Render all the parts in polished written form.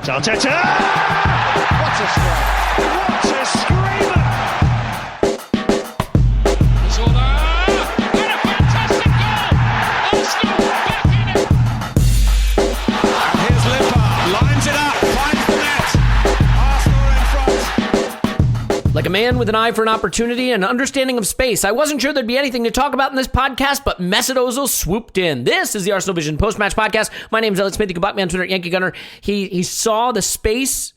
Arteta! What a strike! What a screamer! Zola! And a fantastic goal! Arsenal back in it! And here's Lipa, lines it up, finds the net. Arsenal in front. Like a man with an eye for an opportunity and an understanding of space, I wasn't sure there'd be anything to talk about in this podcast, but Mesut Ozil swooped in. This is the Arsenal Vision post-match podcast. My name is Elliot Smith. You can block me on Twitter at Yankee Gunner. He saw the space,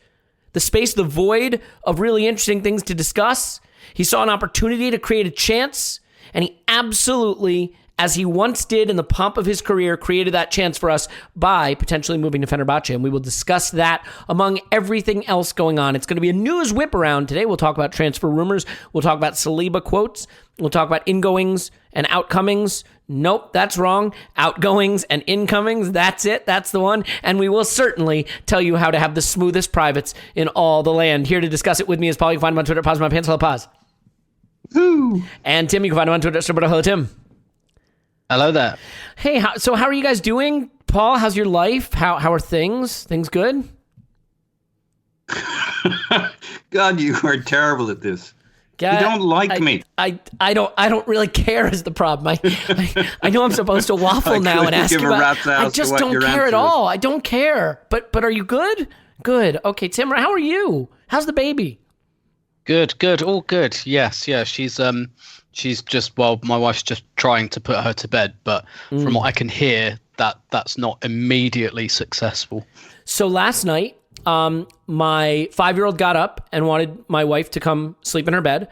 the void of really interesting things to discuss. He saw an opportunity to create a chance, and he absolutely, as he once did in the pomp of his career, created that chance for us by potentially moving to Fenerbahce, and we will discuss that among everything else going on. It's going to be a news whip around. Today we'll talk about transfer rumors. We'll talk about Saliba quotes. We'll talk about ingoings and outcomings. Nope, that's wrong. Outgoings and incomings, that's it. That's the one. And we will certainly tell you how to have the smoothest privates in all the land. Here to discuss it with me is Paul. You can find him on Twitter. Pause my pants. Hello, Pause. Woo. And Tim, you can find him on Twitter. Hello, Tim. Hello there. Hey, so how are you guys doing? Paul, how's your life? How are things? Things good? God, you are terrible at this. God, you don't like me. I don't really care is the problem. I know I'm supposed to waffle now and ask you about. I just don't care at all. I don't care. But are you good? Good. Okay, Tim, how are you? How's the baby? Good. All good. Yes. She's just, well, my wife's just trying to put her to bed, but from what I can hear, that's not immediately successful. So last night, my 5-year-old got up and wanted my wife to come sleep in her bed.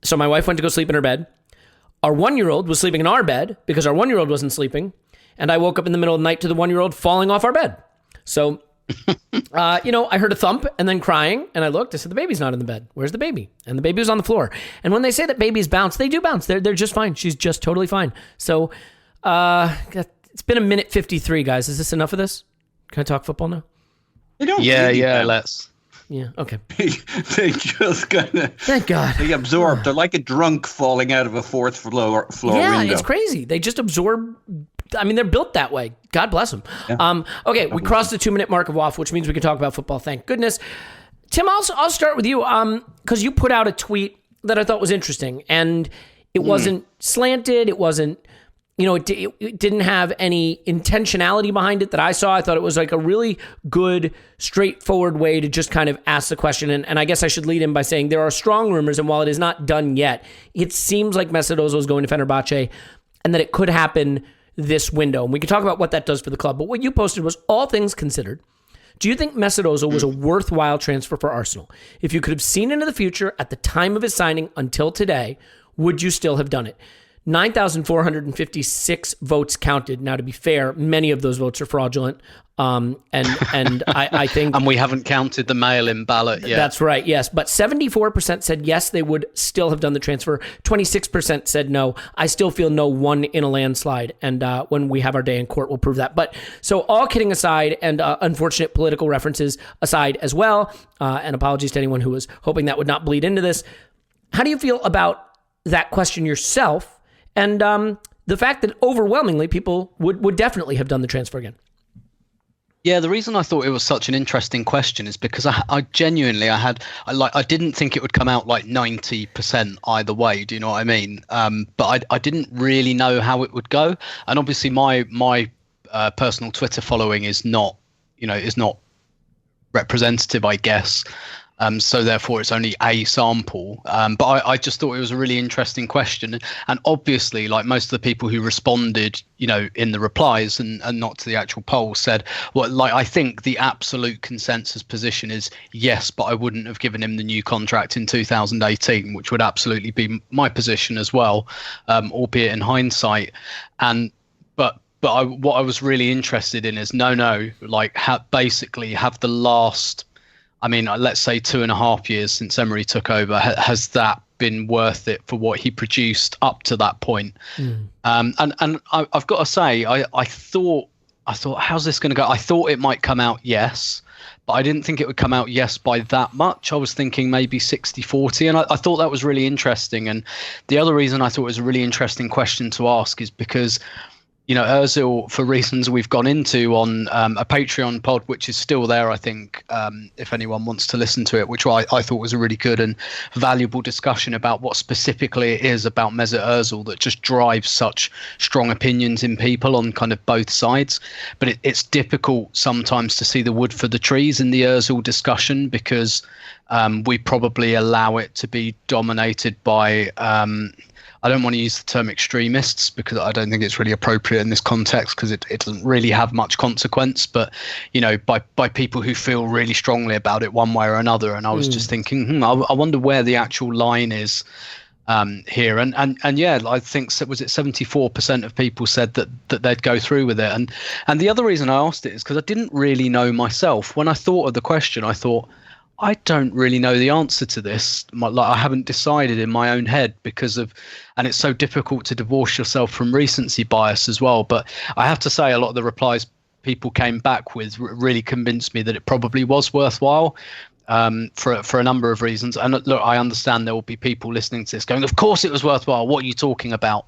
So my wife went to go sleep in her bed. Our 1-year-old was sleeping in our bed because our 1-year-old wasn't sleeping. And I woke up in the middle of the night to the 1-year-old falling off our bed. So, I heard a thump and then crying, and I looked. I said, the baby's not in the bed. Where's the baby? And the baby was on the floor. And when they say that babies bounce, they do bounce. They're just fine. She's just totally fine. So, it's been a minute 53, guys. Is this enough of this? Can I talk football now? They don't let's. Yeah, okay. They just kind of... Thank God. They absorb. They're like a drunk falling out of a fourth floor window. Yeah, it's crazy. They just absorb... I mean, they're built that way. God bless them. Yeah. Okay, we crossed the 2-minute mark of waffle, which means we can talk about football. Thank goodness. Tim, I'll start with you because you put out a tweet that I thought was interesting, and it wasn't slanted. It wasn't, it didn't have any intentionality behind it that I saw. I thought it was like a really good, straightforward way to just kind of ask the question. And I guess I should lead in by saying there are strong rumors, and while it is not done yet, it seems like Mesut Ozil is going to Fenerbahce, and that it could happen this window. And we can talk about what that does for the club. But what you posted was, all things considered, do you think Mesut Ozil was a worthwhile transfer for Arsenal? If you could have seen into the future at the time of his signing until today, would you still have done it? 9,456 votes counted. Now, to be fair, many of those votes are fraudulent. And I think... And we haven't counted the mail-in ballot yet. That's right, yes. But 74% said yes, they would still have done the transfer. 26% said no. I still feel no won in a landslide. And when we have our day in court, we'll prove that. But so all kidding aside, and unfortunate political references aside as well, and apologies to anyone who was hoping that would not bleed into this, how do you feel about that question yourself? And the fact that overwhelmingly people would definitely have done the transfer again. Yeah, the reason I thought it was such an interesting question is because I genuinely I didn't think it would come out like 90% either way. Do you know what I mean? But I didn't really know how it would go. And obviously my personal Twitter following is not representative, I guess. So therefore it's only a sample. But I just thought it was a really interesting question. And obviously, like most of the people who responded, in the replies and not to the actual poll said, well, like, I think the absolute consensus position is yes, but I wouldn't have given him the new contract in 2018, which would absolutely be my position as well, albeit in hindsight. But what I was really interested in is basically have the last, let's say 2.5 years since Emery took over, has that been worth it for what he produced up to that point? And I've got to say, I thought, how's this going to go? I thought it might come out yes, but I didn't think it would come out yes by that much. I was thinking maybe 60-40, and I thought that was really interesting. And the other reason I thought it was a really interesting question to ask is because Ozil, for reasons we've gone into on a Patreon pod, which is still there, I think, if anyone wants to listen to it, which I thought was a really good and valuable discussion about what specifically it is about Mesut Ozil that just drives such strong opinions in people on kind of both sides. But it's difficult sometimes to see the wood for the trees in the Ozil discussion because we probably allow it to be dominated by I don't want to use the term extremists because I don't think it's really appropriate in this context because it doesn't really have much consequence, but by people who feel really strongly about it one way or another. And I was just thinking, I wonder where the actual line is here. And yeah, I think, was it 74% of people said that they'd go through with it. And the other reason I asked it is because I didn't really know myself. When I thought of the question, I thought, I don't really know the answer to this. I haven't decided in my own head and it's so difficult to divorce yourself from recency bias as well. But I have to say, a lot of the replies people came back with really convinced me that it probably was worthwhile for a number of reasons. And look, I understand there will be people listening to this going, of course it was worthwhile. What are you talking about?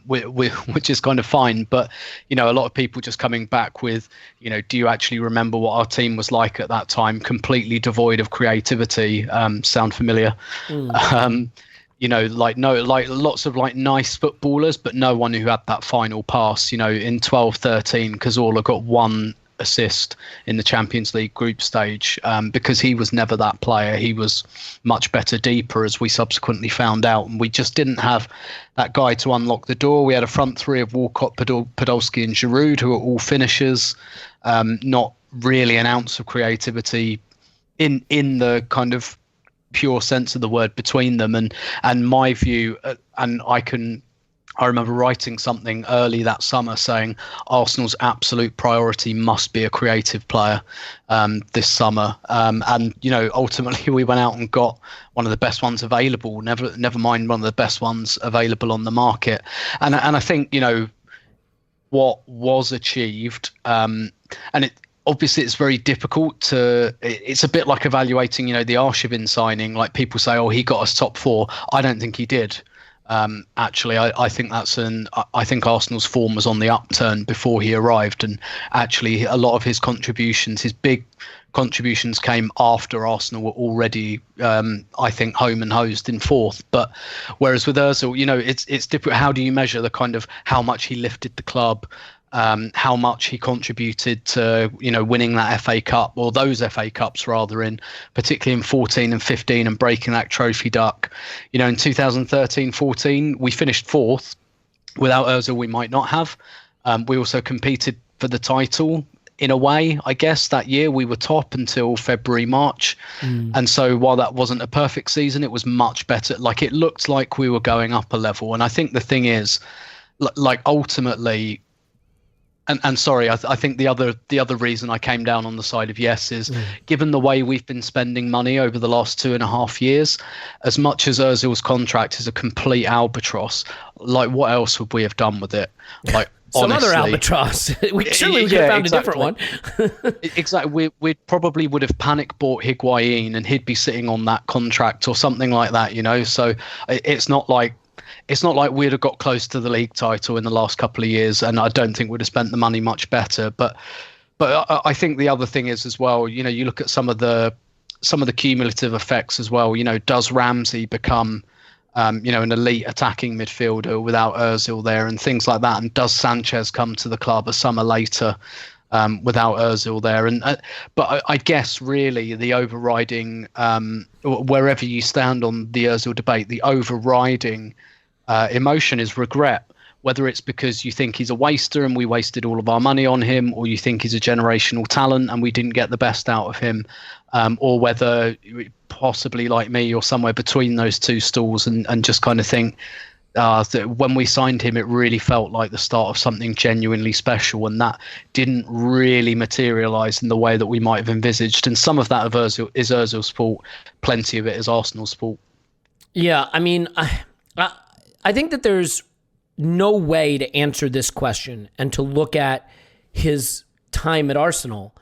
Which is kind of fine, but a lot of people just coming back with, do you actually remember what our team was like at that time? Completely devoid of creativity. Sound familiar? Lots of nice footballers, but no one who had that final pass. In 12-13, Cazorla got one assist in the Champions League group stage because he was never that player. He was much better deeper, as we subsequently found out, and we just didn't have that guy to unlock the door. We had a front three of Walcott, Podolski and Giroud who are all finishers, not really an ounce of creativity in the kind of pure sense of the word between them. And my view, and I remember writing something early that summer saying Arsenal's absolute priority must be a creative player this summer. And, ultimately we went out and got one of the best ones available, never mind one of the best ones available on the market. And I think, what was achieved, and obviously it's very difficult it's a bit like evaluating, the Arshavin signing. Like people say, oh, he got us top four. I don't think he did. Actually, I think I think Arsenal's form was on the upturn before he arrived, and actually a lot of his big contributions came after Arsenal were already, I think, home and hosed in fourth. But whereas with Ozil, it's different. How do you measure the kind of how much he lifted the club? How much he contributed to winning that FA Cup, or those FA Cups rather, particularly in 14 and 15, and breaking that trophy duck. In 2013-14 we finished fourth. Without Ozil we might not have. We also competed for the title in a way. I guess that year we were top until February-March, and so while that wasn't a perfect season, it was much better. Like, it looked like we were going up a level. And I think the thing is, ultimately, And sorry, I think the other reason I came down on the side of yes is given the way we've been spending money over the last 2.5 years, as much as Ozil's contract is a complete albatross, what else would we have done with it? Some honestly, other albatross. We could have found a different one. Exactly. We probably would have panic bought Higuain and he'd be sitting on that contract or something like that, So it's not like we'd have got close to the league title in the last couple of years, and I don't think we'd have spent the money much better. But I think the other thing is as well, you look at some of the cumulative effects as well. Does Ramsey become an elite attacking midfielder without Ozil there, and things like that? And does Sanchez come to the club a summer later without Ozil there? But I guess really the overriding, wherever you stand on the Ozil debate, the overriding emotion is regret, whether it's because you think he's a waster and we wasted all of our money on him, or you think he's a generational talent and we didn't get the best out of him, or whether possibly like me you're somewhere between those two stools and just kind of think that when we signed him it really felt like the start of something genuinely special, and that didn't really materialise in the way that we might have envisaged. And some of that is Ozil's fault, plenty of it is Arsenal's fault. Yeah, I mean, I think that there's no way to answer this question and to look at his time at Arsenal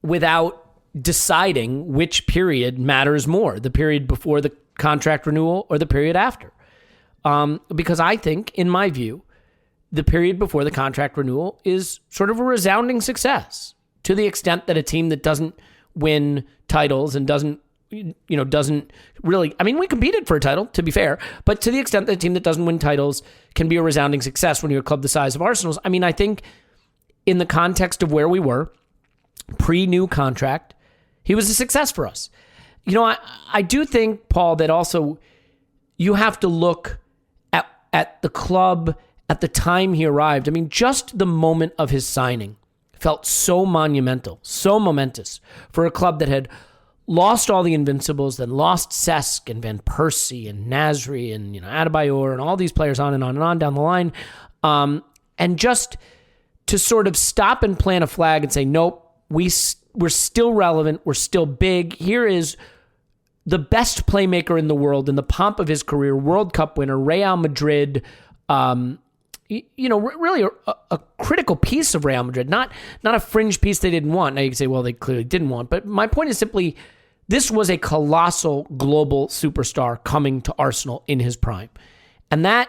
without deciding which period matters more, the period before the contract renewal or the period after. Because I think, in my view, the period before the contract renewal is sort of a resounding success, to the extent that a team that doesn't win titles and doesn't really, I mean, we competed for a title, to be fair, but to the extent that a team that doesn't win titles can be a resounding success when you're a club the size of Arsenal's. I mean, I think in the context of where we were, pre-new contract, he was a success for us. I do think, Paul, that also you have to look at the club at the time he arrived. I mean, just the moment of his signing felt so monumental, so momentous for a club that had lost all the Invincibles, then lost Cesc and Van Persie and Nasri and Adebayor and all these players on and on and on down the line. And just to sort of stop and plant a flag and say, nope, we're still relevant, we're still big. Here is the best playmaker in the world in the pomp of his career, World Cup winner, Real Madrid, really a critical piece of Real Madrid, not a fringe piece they didn't want. Now you can say, well, they clearly didn't want, but my point is simply, this was a colossal global superstar coming to Arsenal in his prime. And that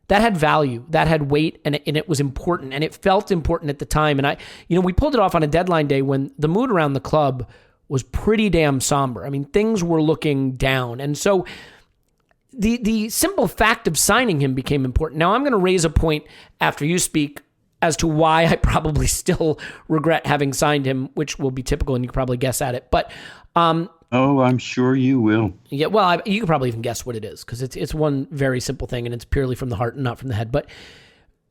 had value, that had weight, and it was important, and it felt important at the time. And we pulled it off on a deadline day when the mood around the club was pretty damn somber. I mean, things were looking down. And so the simple fact of signing him became important. Now, I'm going to raise a point after you speak as to why I probably still regret having signed him, which will be typical, and you can probably guess at it. But I'm sure you will. Yeah, well, you can probably even guess what it is, because it's one very simple thing, and it's purely from the heart and not from the head. But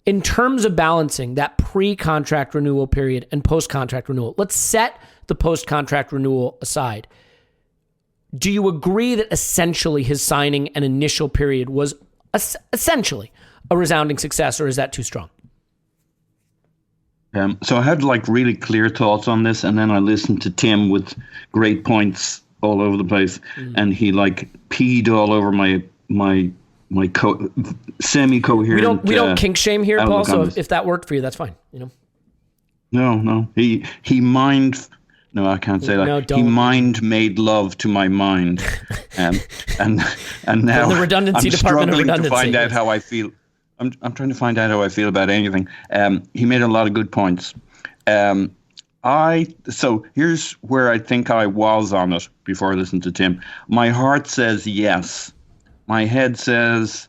in terms of balancing that pre-contract renewal period and post-contract renewal, let's set the post-contract renewal aside. Do you agree that essentially his signing and initial period was essentially a resounding success, or is that too strong? So I had really clear thoughts on this, and then I listened to Tim with great points all over the place, and he peed all over my semi-coherent. We don't kink shame here, Paul. So if that worked for you, that's fine. No. He mind. No, I can't say that. No, don't. He mind made love to my mind, and now the redundancy I'm department struggling of redundancy. to find out how I feel. I'm trying to find out how I feel about anything. He made a lot of good points. So here's where I think I was on it before I listened to Tim. My heart says yes. My head says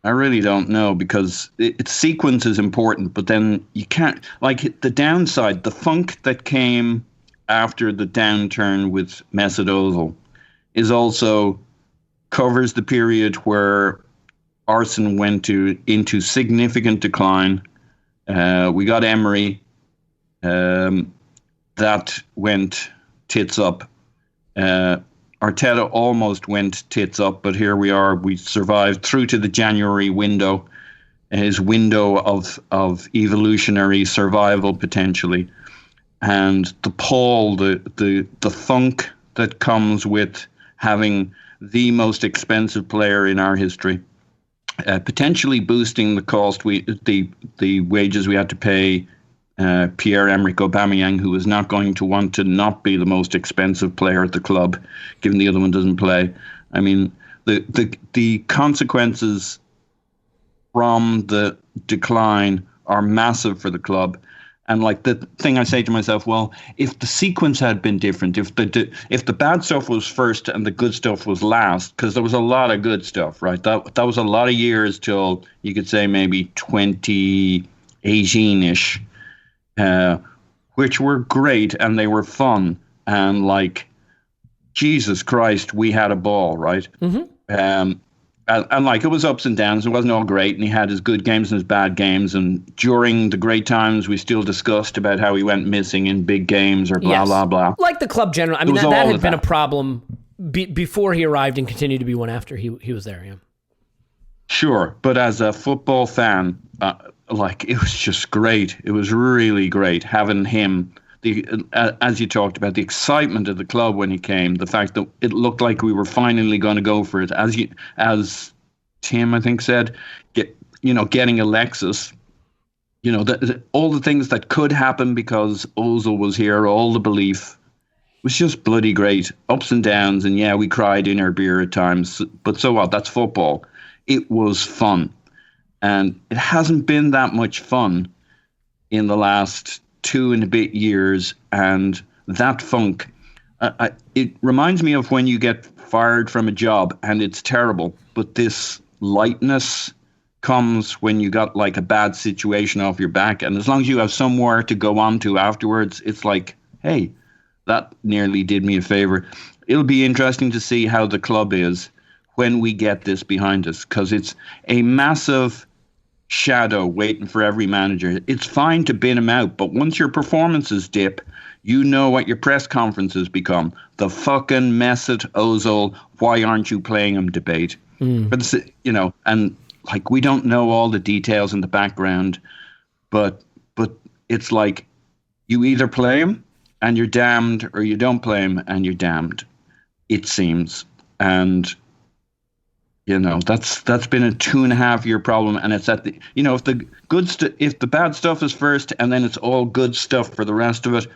I really don't know, because its sequence is important, but then you can't, the downside, the funk that came after the downturn with Mesut Ozil is also covers the period where Arsenal went into significant decline. We got Emery. That went tits up. Arteta almost went tits up, but here we are. We survived through to the January window, his window of evolutionary survival potentially. And the pall, the funk that comes with having the most expensive player in our history, potentially boosting the cost, the wages we had to pay Pierre-Emerick Aubameyang, who is not going to want to not be the most expensive player at the club, given the other one doesn't play. I mean, the consequences from the decline are massive for the club. And the thing I say to myself, well, if the sequence had been different, if the bad stuff was first and the good stuff was last, because there was a lot of good stuff, right? That was a lot of years till you could say maybe 2018-ish, which were great and they were fun. And Jesus Christ, we had a ball, right? Mm-hmm. And it was ups and downs. It wasn't all great, and he had his good games and his bad games. And during the great times, we still discussed about how he went missing in big games or blah, blah, blah. Like the club generally. I mean, that had been a problem before he arrived and continued to be one after he was there, yeah. Sure, but as a football fan, it was just great. It was really great having him. As you talked about, the excitement of the club when he came, the fact that it looked like we were finally going to go for it, as Tim I think said, getting Alexis, all the things that could happen because Ozil was here, all the belief was just bloody great, ups and downs, and yeah, we cried in our beer at times, but so what? That's football. It was fun. And it hasn't been that much fun in the last 2 and a bit years. And that funk, it reminds me of when you get fired from a job and it's terrible, but this lightness comes when you got like a bad situation off your back, and as long as you have somewhere to go on to afterwards, it's like, hey, that nearly did me a favor. It'll be interesting to see how the club is when we get this behind us, because it's a massive shadow waiting for every manager. It's fine to bin him out, but once your performances dip, you know what your press conferences become. The fucking Mesut Ozil, why aren't you playing him debate. But, and like, we don't know all the details in the background, but it's like you either play him and you're damned, or you don't play him and you're damned, it seems. And that's been a 2.5 year problem, and it's at the if the bad stuff is first and then it's all good stuff for the rest of it.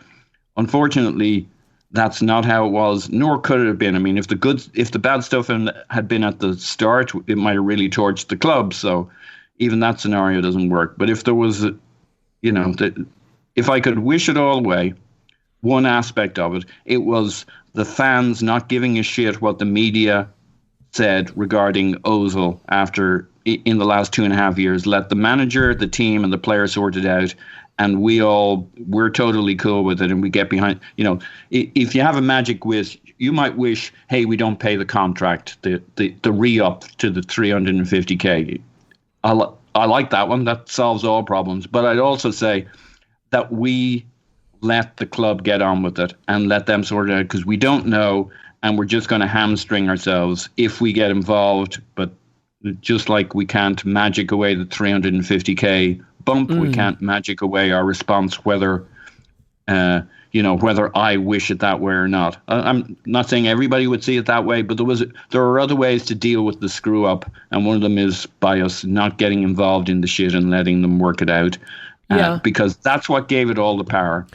Unfortunately, that's not how it was, nor could it have been. I mean, if the bad stuff had been at the start, it might have really torched the club. So even that scenario doesn't work. But if there was, if I could wish it all away, one aspect of it, it was the fans not giving a shit what the media said regarding Ozil after, in the last 2.5 years. Let the manager, the team, and the players sort it out. And we're totally cool with it, and we get behind. If you have a magic wish, you might wish, hey, we don't pay the contract, the re-up to the 350k. I like that one. That solves all problems. But I'd also say that we let the club get on with it and let them sort it out, because we don't know, and we're just going to hamstring ourselves if we get involved. But just like we can't magic away the 350k bump, we can't magic away our response, whether I wish it that way or not. I'm not saying everybody would see it that way, but there are other ways to deal with the screw up, and one of them is by us not getting involved in the shit and letting them work it out, because that's what gave it all the power.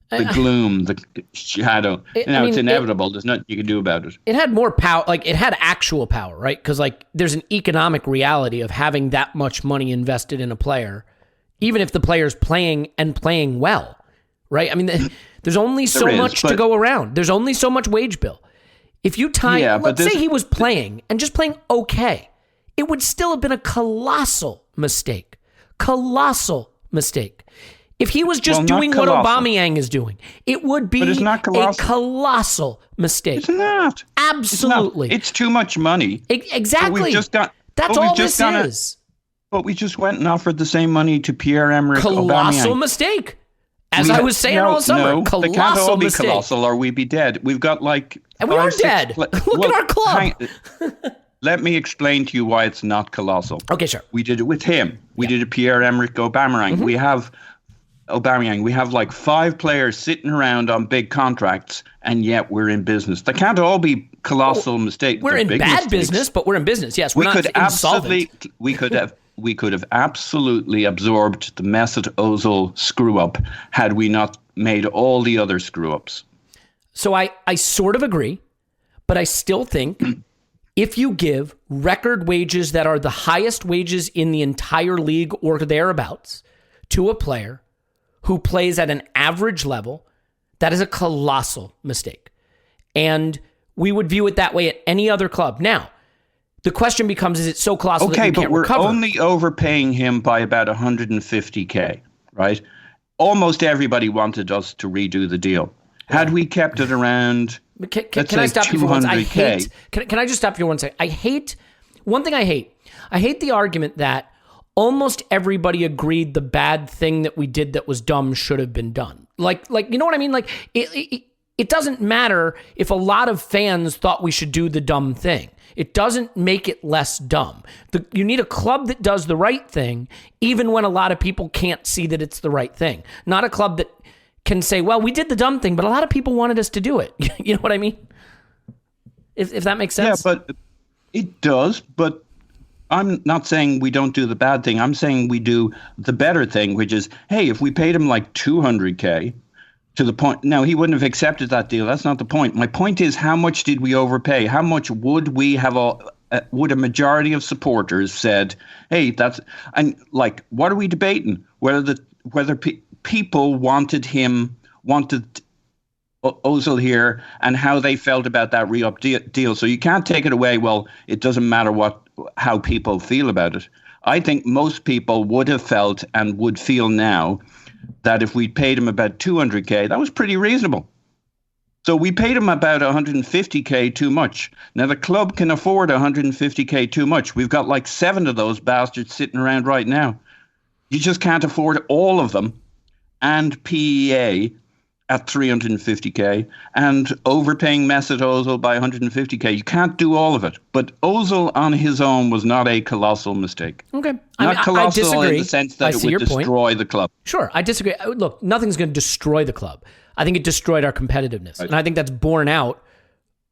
The gloom, the shadow. It's inevitable. There's nothing you can do about it. It had more power. Like, it had actual power, right? Because, like, there's an economic reality of having that much money invested in a player, even if the player's playing well, right? I mean, there's only so much to go around. There's only so much wage bill. If you let's say he was playing and just playing okay, it would still have been a colossal mistake. Colossal mistake. If he was just doing what Aubameyang is doing, it would be a colossal mistake. It's not. Absolutely. It's too much money. Exactly. That's all this is. But we just went and offered the same money to Pierre-Emerick Aubameyang. Colossal mistake. As I was saying all summer, colossal they can't all be mistake. Colossal, or we'd be dead. We've got and we are dead. Look at our club. Let me explain to you why it's not colossal. Okay, sure. We did it with him. We did it Pierre-Emerick Aubameyang. We have Aubameyang. We have like 5 players sitting around on big contracts, and yet we're in business. They can't all be colossal mistakes. We're in bad business, but we're in business. Yes, we're not insolvent. We could have absolutely absorbed the Mesut Ozil screw up had we not made all the other screw ups. So I sort of agree, but I still think if you give record wages that are the highest wages in the entire league or thereabouts to a player who plays at an average level, that is a colossal mistake. And we would view it that way at any other club. Now, the question becomes, is it so colossal that you can't recover? Okay, but we're only overpaying him by about 150K, right? Almost everybody wanted us to redo the deal. Had we kept it around, can I stop you for one second? Can I just stop you for 1 second? One thing I hate the argument that almost everybody agreed the bad thing that we did that was dumb should have been done. Like you know what I mean? Like it doesn't matter if a lot of fans thought we should do the dumb thing. It doesn't make it less dumb. You need a club that does the right thing, even when a lot of people can't see that it's the right thing. Not a club that can say, well, we did the dumb thing, but a lot of people wanted us to do it. You know what I mean? If that makes sense. Yeah, but it does. But I'm not saying we don't do the bad thing. I'm saying we do the better thing, which is, hey, if we paid him like 200K, to the point, now he wouldn't have accepted that deal. That's not the point. My point is, how much did we overpay? How much would we have would a majority of supporters said, "Hey, that's," and like, what are we debating? Whether people wanted Ozil here and how they felt about that re-up deal. So you can't take it away. Well, it doesn't matter how people feel about it. I think most people would have felt and would feel now that if we paid him about 200k, that was pretty reasonable. So we paid him about 150k too much. Now the club can afford 150k too much. We've got like 7 of those bastards sitting around right now. You just can't afford all of them, and PEA at 350k, and overpaying Mesut Ozil by 150k. You can't do all of it. But Ozil on his own was not a colossal mistake. Okay. Not colossal I disagree. in the sense that it would destroy the club. Sure, I disagree. Look, nothing's going to destroy the club. I think it destroyed our competitiveness. Right. And I think that's borne out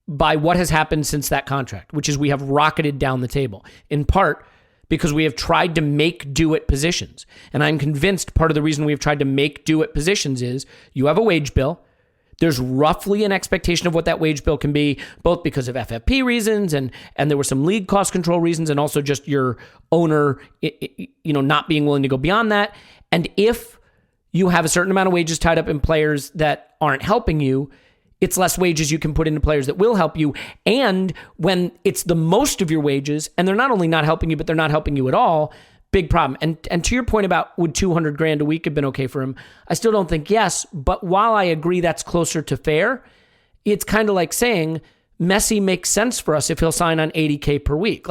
by what has happened since that contract, which is we have rocketed down the table, in part because we have tried to make do at positions. And I'm convinced part of the reason we have tried to make do at positions is you have a wage bill. There's roughly an expectation of what that wage bill can be, both because of FFP reasons and there were some league cost control reasons, and also just your owner, not being willing to go beyond that. And if you have a certain amount of wages tied up in players that aren't helping you, it's less wages you can put into players that will help you. And when it's the most of your wages and they're not only not helping you, but they're not helping you at all, big problem. And to your point about would 200 grand a week have been okay for him? I still don't think yes. But while I agree that's closer to fair, it's kind of like saying Messi makes sense for us if he'll sign on 80K per week.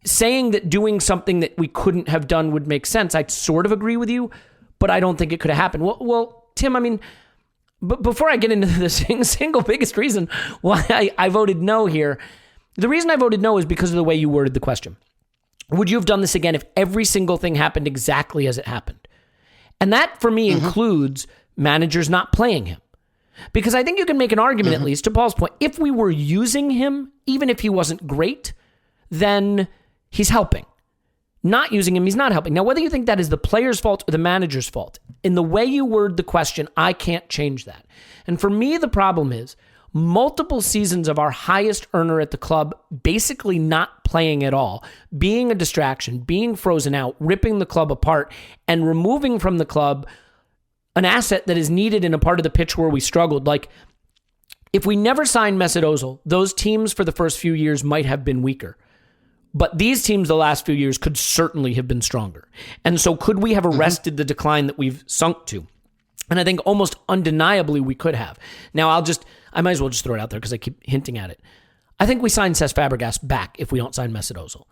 Saying that doing something that we couldn't have done would make sense. I sort of agree with you, but I don't think it could have happened. Well, Tim, but before I get into the single biggest reason why I voted no here, the reason I voted no is because of the way you worded the question. Would you have done this again if every single thing happened exactly as it happened? And that, for me, includes managers not playing him. Because I think you can make an argument, at least, to Paul's point, if we were using him, even if he wasn't great, then he's helping. Not using him, he's not helping. Now, whether you think that is the player's fault or the manager's fault, in the way you word the question, I can't change that. And for me, the problem is multiple seasons of our highest earner at the club basically not playing at all, being a distraction, being frozen out, ripping the club apart, and removing from the club an asset that is needed in a part of the pitch where we struggled. Like, if we never signed Mesut Ozil, those teams for the first few years might have been weaker. But these teams the last few years could certainly have been stronger. And so could we have arrested the decline that we've sunk to? And I think almost undeniably we could have. Now, I might as well just throw it out there because I keep hinting at it. I think we sign Cesc Fabregas back if we don't sign Mesut Ozil.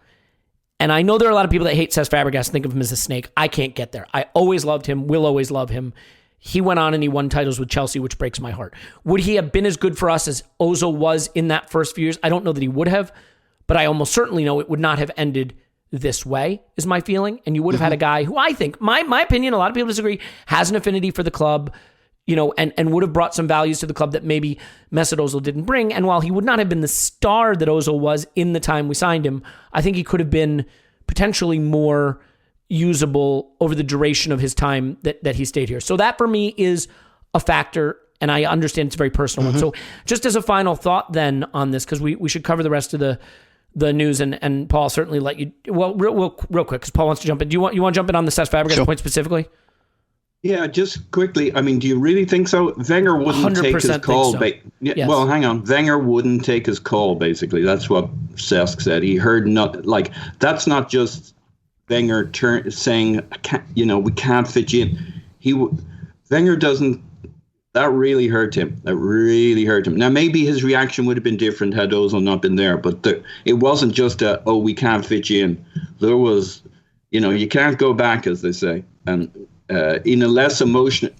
And I know there are a lot of people that hate Cesc Fabregas, think of him as a snake. I can't get there. I always loved him, will always love him. He went on and he won titles with Chelsea, which breaks my heart. Would he have been as good for us as Ozil was in that first few years? I don't know that he would have. But I almost certainly know it would not have ended this way, is my feeling. And you would have had a guy who I think, my opinion, a lot of people disagree, has an affinity for the club, and would have brought some values to the club that maybe Mesut Ozil didn't bring. And while he would not have been the star that Ozil was in the time we signed him, I think he could have been potentially more usable over the duration of his time that he stayed here. So that for me is a factor. And I understand it's a very personal one. So just as a final thought then on this, because we should cover the rest of the news, and Paul, certainly let you, well, real quick, because Paul wants to jump in. Do you want to jump in on the Cesc Fabregas point specifically? Yeah, just quickly. Do you really think so? Wenger wouldn't take his call. So. Yes. Well, hang on. Wenger wouldn't take his call, basically. That's what Cesc said. He heard that's not just Wenger saying, we can't fit you in. Wenger doesn't. That really hurt him. Now, maybe his reaction would have been different had Ozil not been there, but it wasn't just we can't fit you in. There was, you can't go back, as they say. And in a less emotional,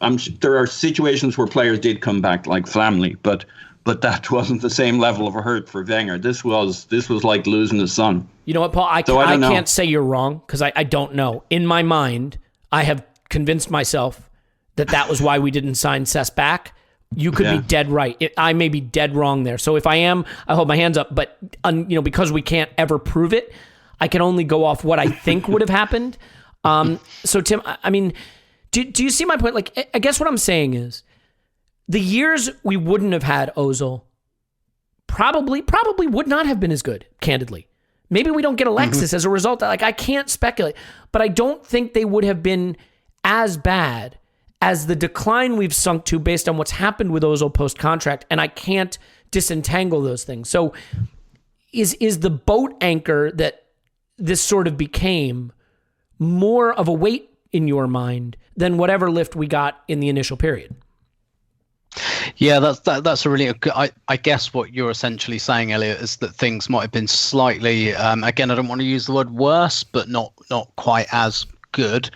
there are situations where players did come back, like Flamley, but that wasn't the same level of a hurt for Wenger. This was like losing his son. You know what, Paul? I can't say you're wrong, because I don't know. In my mind, I have convinced myself that was why we didn't sign Cesc back. You could be dead right. I may be dead wrong there. So if I am, I hold my hands up. But because we can't ever prove it, I can only go off what I think would have happened. So Tim, do you see my point? Like, I guess what I'm saying is, the years we wouldn't have had Ozil probably would not have been as good, candidly. Maybe we don't get Alexis as a result. Like, I can't speculate, but I don't think they would have been as bad as the decline we've sunk to based on what's happened with Ozil post-contract, and I can't disentangle those things. So is the boat anchor that this sort of became more of a weight in your mind than whatever lift we got in the initial period? Yeah, that's a really good. I guess what you're essentially saying, Elliot, is that things might have been slightly. Again, I don't want to use the word worse, but not quite as good.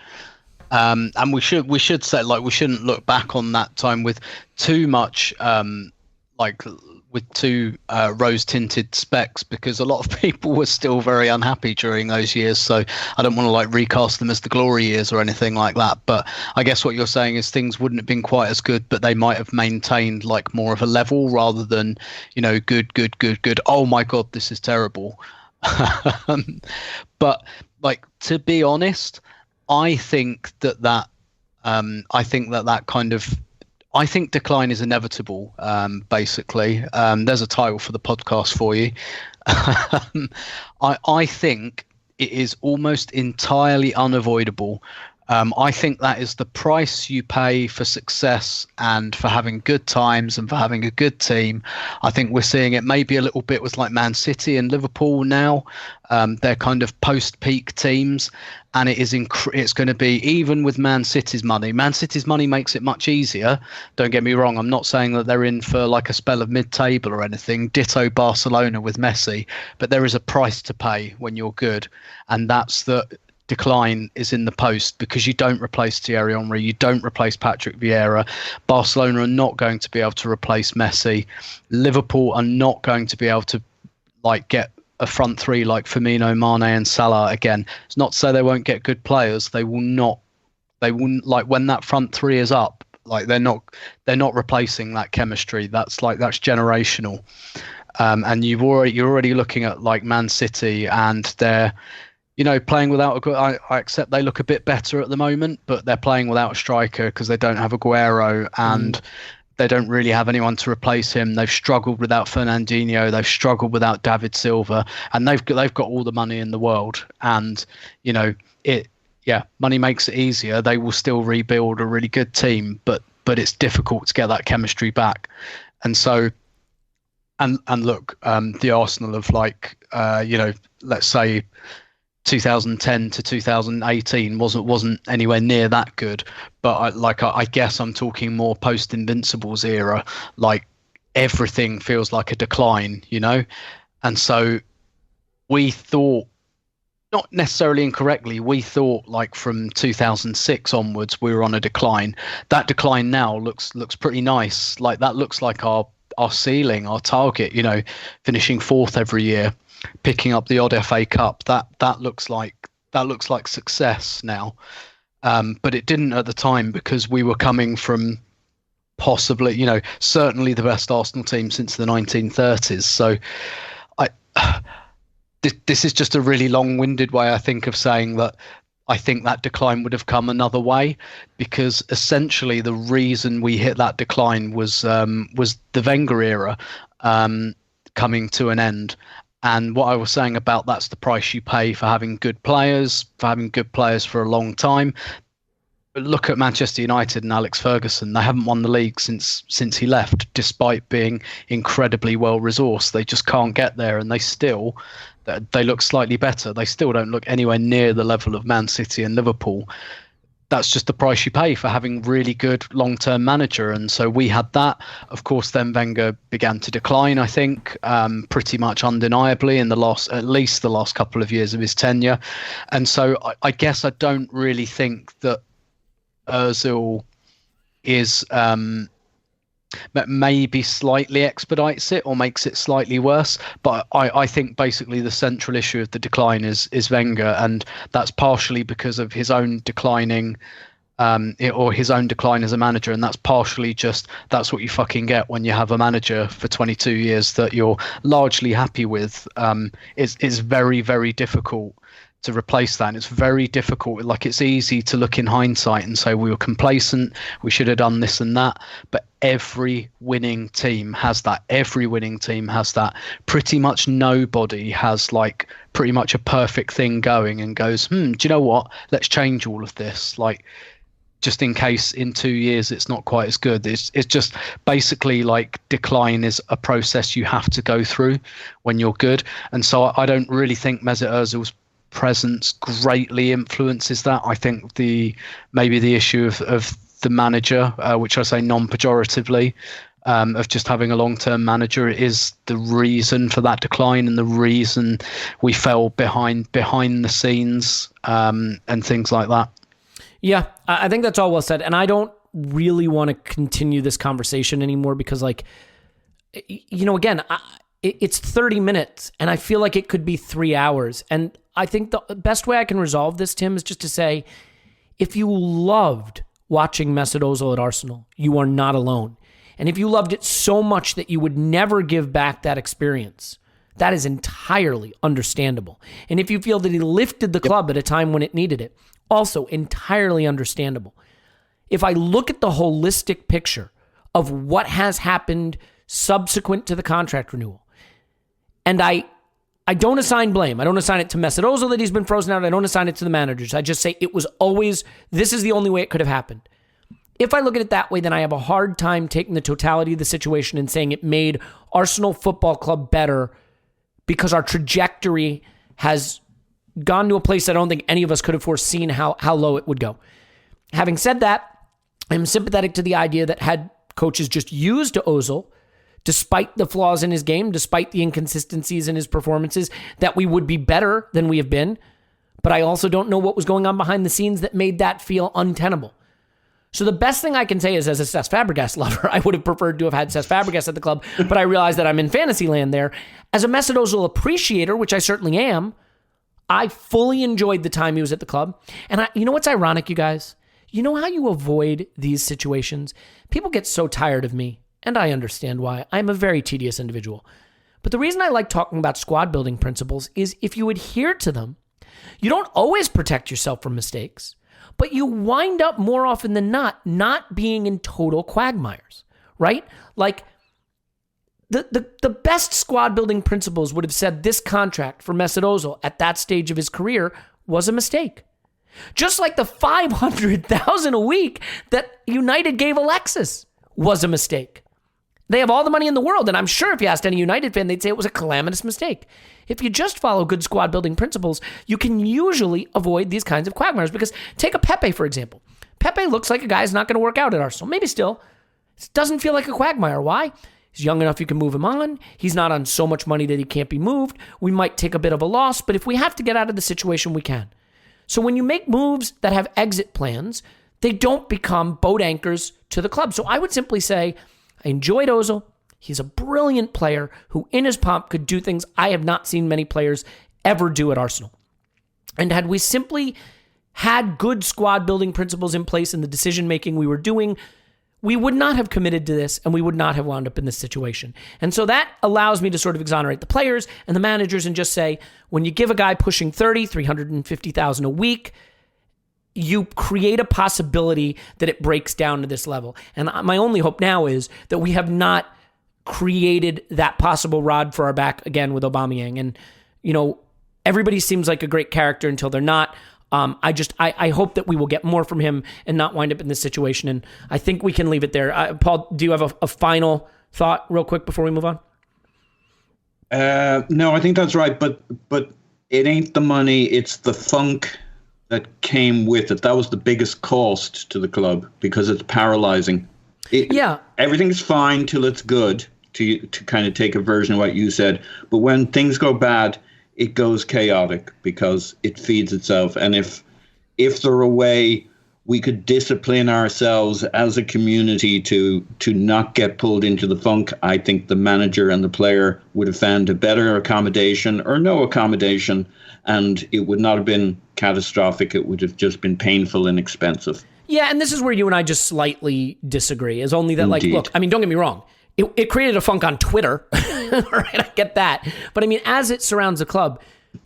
And we should say, like, we shouldn't look back on that time with too much with too rose-tinted specs, because a lot of people were still very unhappy during those years. So I don't want to like recast them as the glory years or anything like that. But I guess what you're saying is things wouldn't have been quite as good, but they might have maintained like more of a level rather than, good. Oh my God, this is terrible. But like, to be honest, I think that I think decline is inevitable, basically. There's a title for the podcast for you. I think it is almost entirely unavoidable. I think that is the price you pay for success and for having good times and for having a good team. I think we're seeing it maybe a little bit with like Man City and Liverpool now. They're kind of post-peak teams, and it's going to be, even with Man City's money. Man City's money makes it much easier. Don't get me wrong. I'm not saying that they're in for like a spell of mid-table or anything. Ditto Barcelona with Messi, but there is a price to pay when you're good, and that's the decline is in the post, because you don't replace Thierry Henry, you don't replace Patrick Vieira. Barcelona are not going to be able to replace Messi. Liverpool are not going to be able to like get a front three like Firmino, Mane and Salah again. It's not to say they won't get good players. They wouldn't, like, when that front three is up, like they're not replacing that chemistry. That's generational. And you're already looking at like Man City, and they're playing without I accept they look a bit better at the moment, but they're playing without a striker because they don't have Aguero, and they don't really have anyone to replace him. They've struggled without Fernandinho. They've struggled without David Silva, and they've got all the money in the world. And money makes it easier. They will still rebuild a really good team, but it's difficult to get that chemistry back. And so, and look, the Arsenal of let's say 2010 to 2018 wasn't anywhere near that good, but I guess I'm talking more post Invincibles era. Like, everything feels like a decline, and so we thought, not necessarily incorrectly, we thought like from 2006 onwards we were on a decline. That decline now looks pretty nice. Like, that looks like our ceiling, our target. Finishing fourth every year, picking up the odd FA Cup, that looks like success now, but it didn't at the time, because we were coming from possibly, certainly the best Arsenal team since the 1930s. So this is just a really long-winded way, I think, of saying that I think that decline would have come another way, because essentially the reason we hit that decline was the Wenger era coming to an end. And what I was saying about that's the price you pay for having good players, for a long time. But look at Manchester United and Alex Ferguson. They haven't won the league since he left, despite being incredibly well resourced. They just can't get there, and they look slightly better. They still don't look anywhere near the level of Man City and Liverpool. That's just the price you pay for having really good long-term manager. And so we had that. Of course, then Wenger began to decline, I think, pretty much undeniably in at least the last couple of years of his tenure. And so I guess I don't really think that Ozil is maybe slightly expedites it or makes it slightly worse. But I think basically the central issue of the decline is Wenger, and that's partially because of his own declining or his own decline as a manager, and that's partially just that's what you fucking get when you have a manager for 22 years that you're largely happy with. It's very, very difficult to replace that. And it's very difficult. Like, it's easy to look in hindsight and say we were complacent, we should have done this and that. But every winning team has that. Every winning team has that. Pretty much nobody has like pretty much a perfect thing going and goes, do you know what? Let's change all of this. Like, just in case in 2 years it's not quite as good. It's just basically like decline is a process you have to go through when you're good. And so I don't really think Mesut Ozil's presence greatly influences that. I think maybe the issue of the manager, which I say non-pejoratively, of just having a long-term manager is the reason for that decline and the reason we fell behind the scenes and things like that. Yeah, I think that's all well said. And I don't really want to continue this conversation anymore because, like, again, it's 30 minutes and I feel like it could be 3 hours. And I think the best way I can resolve this, Tim, is just to say, if you loved watching Mesut Ozil at Arsenal, you are not alone. And if you loved it so much that you would never give back that experience, that is entirely understandable. And if you feel that he lifted the club at a time when it needed it, also entirely understandable. If I look at the holistic picture of what has happened subsequent to the contract renewal, and I don't assign blame. I don't assign it to Mesut Ozil that he's been frozen out. I don't assign it to the managers. I just say it was always, this is the only way it could have happened. If I look at it that way, then I have a hard time taking the totality of the situation and saying it made Arsenal Football Club better because our trajectory has gone to a place I don't think any of us could have foreseen how low it would go. Having said that, I'm sympathetic to the idea that had coaches just used Ozil, despite the flaws in his game, despite the inconsistencies in his performances, that we would be better than we have been. But I also don't know what was going on behind the scenes that made that feel untenable. So the best thing I can say is, as a Cesc Fabregas lover, I would have preferred to have had Cesc Fabregas at the club, but I realize that I'm in fantasy land there. As a Mesut Ozil appreciator, which I certainly am, I fully enjoyed the time he was at the club. And you know what's ironic, you guys? You know how you avoid these situations? People get so tired of me, and I understand why. I'm a very tedious individual. But the reason I like talking about squad building principles is if you adhere to them, you don't always protect yourself from mistakes, but you wind up more often than not being in total quagmires, right? Like, the best squad building principles would have said this contract for Mesut Ozil at that stage of his career was a mistake. Just like the $500,000 a week that United gave Alexis was a mistake. They have all the money in the world, and I'm sure if you asked any United fan, they'd say it was a calamitous mistake. If you just follow good squad building principles, you can usually avoid these kinds of quagmires. Because take a Pepe, for example. Pepe looks like a guy who's not going to work out at Arsenal. Maybe still. It doesn't feel like a quagmire. Why? He's young enough you can move him on. He's not on so much money that he can't be moved. We might take a bit of a loss, but if we have to get out of the situation, we can. So when you make moves that have exit plans, they don't become boat anchors to the club. So I would simply say, I enjoyed Ozil. He's a brilliant player who in his pomp could do things I have not seen many players ever do at Arsenal. And had we simply had good squad building principles in place in the decision making we were doing, we would not have committed to this and we would not have wound up in this situation. And so that allows me to sort of exonerate the players and the managers and just say, when you give a guy pushing 350,000 a week, you create a possibility that it breaks down to this level. And my only hope now is that we have not created that possible rod for our back again with Aubameyang. And, everybody seems like a great character until they're not. I hope that we will get more from him and not wind up in this situation. And I think we can leave it there. Paul, do you have a final thought real quick before we move on? No, I think that's right. But it ain't the money. It's the funk that came with it. That was the biggest cost to the club because it's paralyzing. Everything's fine till it's good, to kind of take a version of what you said. But when things go bad, it goes chaotic because it feeds itself. And if there were a way we could discipline ourselves as a community to not get pulled into the funk, I think the manager and the player would have found a better accommodation or no accommodation, and it would not have been catastrophic. It would have just been painful and expensive. Yeah, and this is where you and I just slightly disagree, is only that, Indeed. look, I mean, don't get me wrong. It created a funk on Twitter. Right, I get that. But I mean, as it surrounds the club,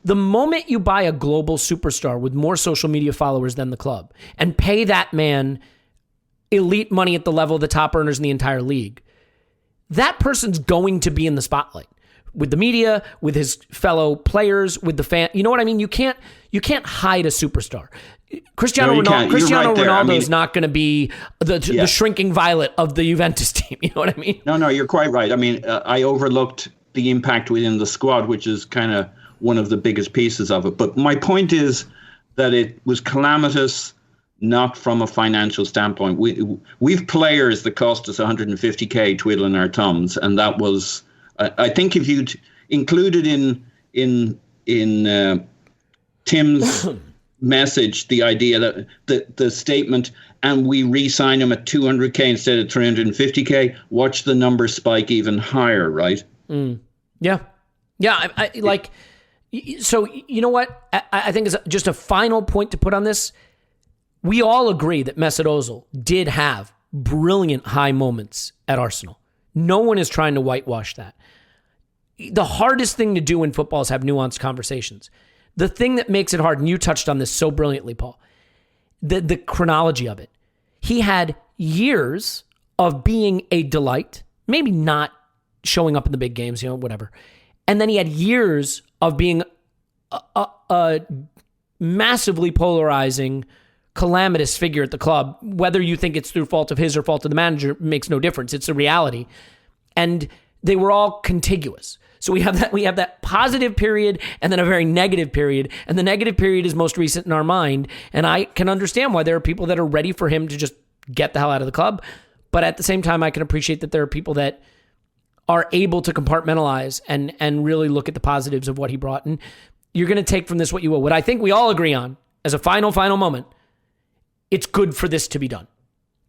The moment you buy a global superstar with more social media followers than the club and pay that man elite money at the level of the top earners in the entire league, that person's going to be in the spotlight with the media, with his fellow players, with the fan. You know what I mean? You can't hide a superstar. Cristiano Ronaldo is not going to be the shrinking violet of the Juventus team. You know what I mean? No, you're quite right. I mean, I overlooked the impact within the squad, which is kind of one of the biggest pieces of it. But my point is that it was calamitous, not from a financial standpoint. We've players that cost us 150k twiddling our thumbs, and that was, I think, if you'd included in Tim's message the idea that the statement, and we re-sign him at 200k instead of 350k, watch the number spike even higher, right? Yeah. I like. So you know what? I think is just a final point to put on this. We all agree that Mesut Ozil did have brilliant high moments at Arsenal. No one is trying to whitewash that. The hardest thing to do in football is have nuanced conversations. The thing that makes it hard, and you touched on this so brilliantly, Paul, the chronology of it. He had years of being a delight, maybe not showing up in the big games, whatever. And then he had years of being a massively polarizing, calamitous figure at the club. Whether you think it's through fault of his or fault of the manager makes no difference. It's a reality. And they were all contiguous. So we have that positive period and then a very negative period. And the negative period is most recent in our mind. And I can understand why there are people that are ready for him to just get the hell out of the club. But at the same time, I can appreciate that there are people that are able to compartmentalize and really look at the positives of what he brought. And you're going to take from this what you will. What I think we all agree on as a final moment, it's good for this to be done.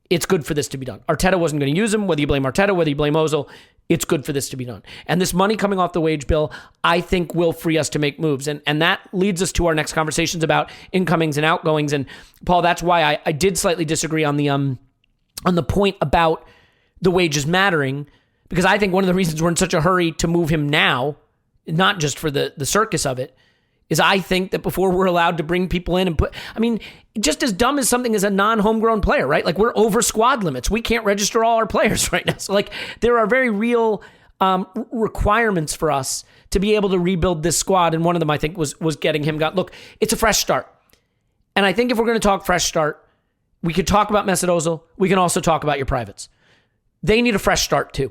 It's good for this to be done. Arteta wasn't going to use him, whether you blame Arteta, whether you blame Ozil. It's good for this to be done. And this money coming off the wage bill, I think, will free us to make moves. And that leads us to our next conversations about incomings and outgoings. And Paul, that's why I did slightly disagree on the point about the wages mattering, because I think one of the reasons we're in such a hurry to move him now, not just for the circus of it, is I think that before we're allowed to bring people in and just as dumb as something as a non-homegrown player, right? Like, we're over squad limits. We can't register all our players right now. So there are very real requirements for us to be able to rebuild this squad. And one of them, I think, was getting him gone. Look, it's a fresh start. And I think if we're going to talk fresh start, we could talk about Mesut Ozil. We can also talk about your privates. They need a fresh start too.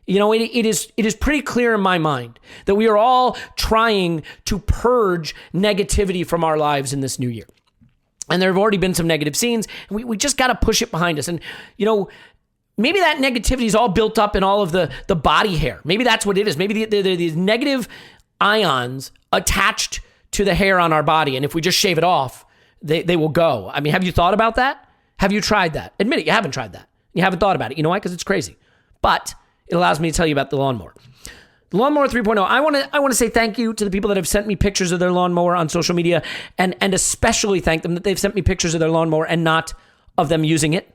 It is pretty clear in my mind that we are all trying to purge negativity from our lives in this new year. And there have already been some negative scenes, and we just got to push it behind us. And, maybe that negativity is all built up in all of the body hair. Maybe that's what it is. Maybe these negative ions attached to the hair on our body. And if we just shave it off, they will go. I mean, have you thought about that? Have you tried that? Admit it, you haven't tried that. You haven't thought about it. You know why? Because it's crazy. But it allows me to tell you about the lawnmower. The Lawnmower 3.0. I want to say thank you to the people that have sent me pictures of their lawnmower on social media, and especially thank them that they've sent me pictures of their lawnmower and not of them using it.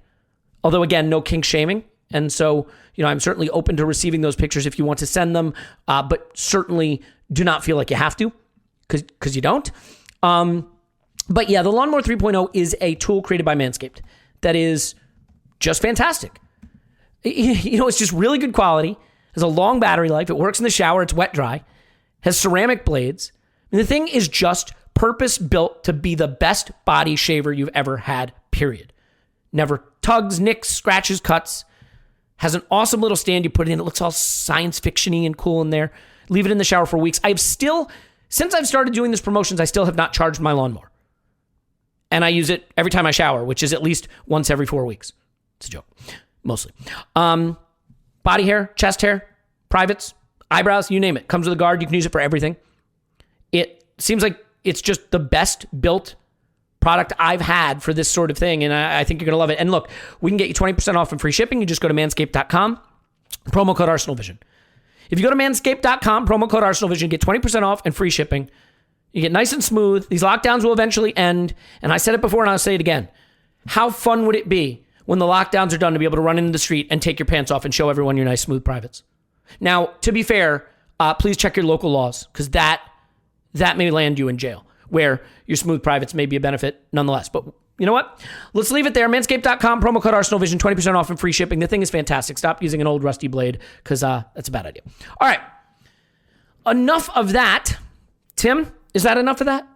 Although, again, no kink shaming. And so, I'm certainly open to receiving those pictures if you want to send them, but certainly do not feel like you have to, because you don't. But yeah, the Lawnmower 3.0 is a tool created by Manscaped that is just fantastic. It's just really good quality. Has a long battery life. It works in the shower. It's wet dry. Has ceramic blades. And the thing is just purpose built to be the best body shaver you've ever had, period. Never tugs, nicks, scratches, cuts. Has an awesome little stand you put it in. It looks all science fiction-y and cool in there. Leave it in the shower for weeks. Since I've started doing this promotions, I still have not charged my lawnmower. And I use it every time I shower, which is at least once every 4 weeks. It's a joke. Mostly. Body hair, chest hair, privates, eyebrows, you name it. Comes with a guard. You can use it for everything. It seems like it's just the best built product I've had for this sort of thing, and I think you're going to love it. And look, we can get you 20% off and free shipping. You just go to manscaped.com, promo code ArsenalVision. If you go to manscaped.com, promo code ArsenalVision, get 20% off and free shipping. You get nice and smooth. These lockdowns will eventually end, and I said it before and I'll say it again. How fun would it be when the lockdowns are done to be able to run into the street and take your pants off and show everyone your nice, smooth privates? Now, to be fair, please check your local laws, because that that may land you in jail, where your smooth privates may be a benefit nonetheless. But you know what? Let's leave it there. Manscaped.com, promo code ArsenalVision, 20% off and free shipping. The thing is fantastic. Stop using an old rusty blade, because that's a bad idea. All right. Enough of that. Tim, is that enough of that?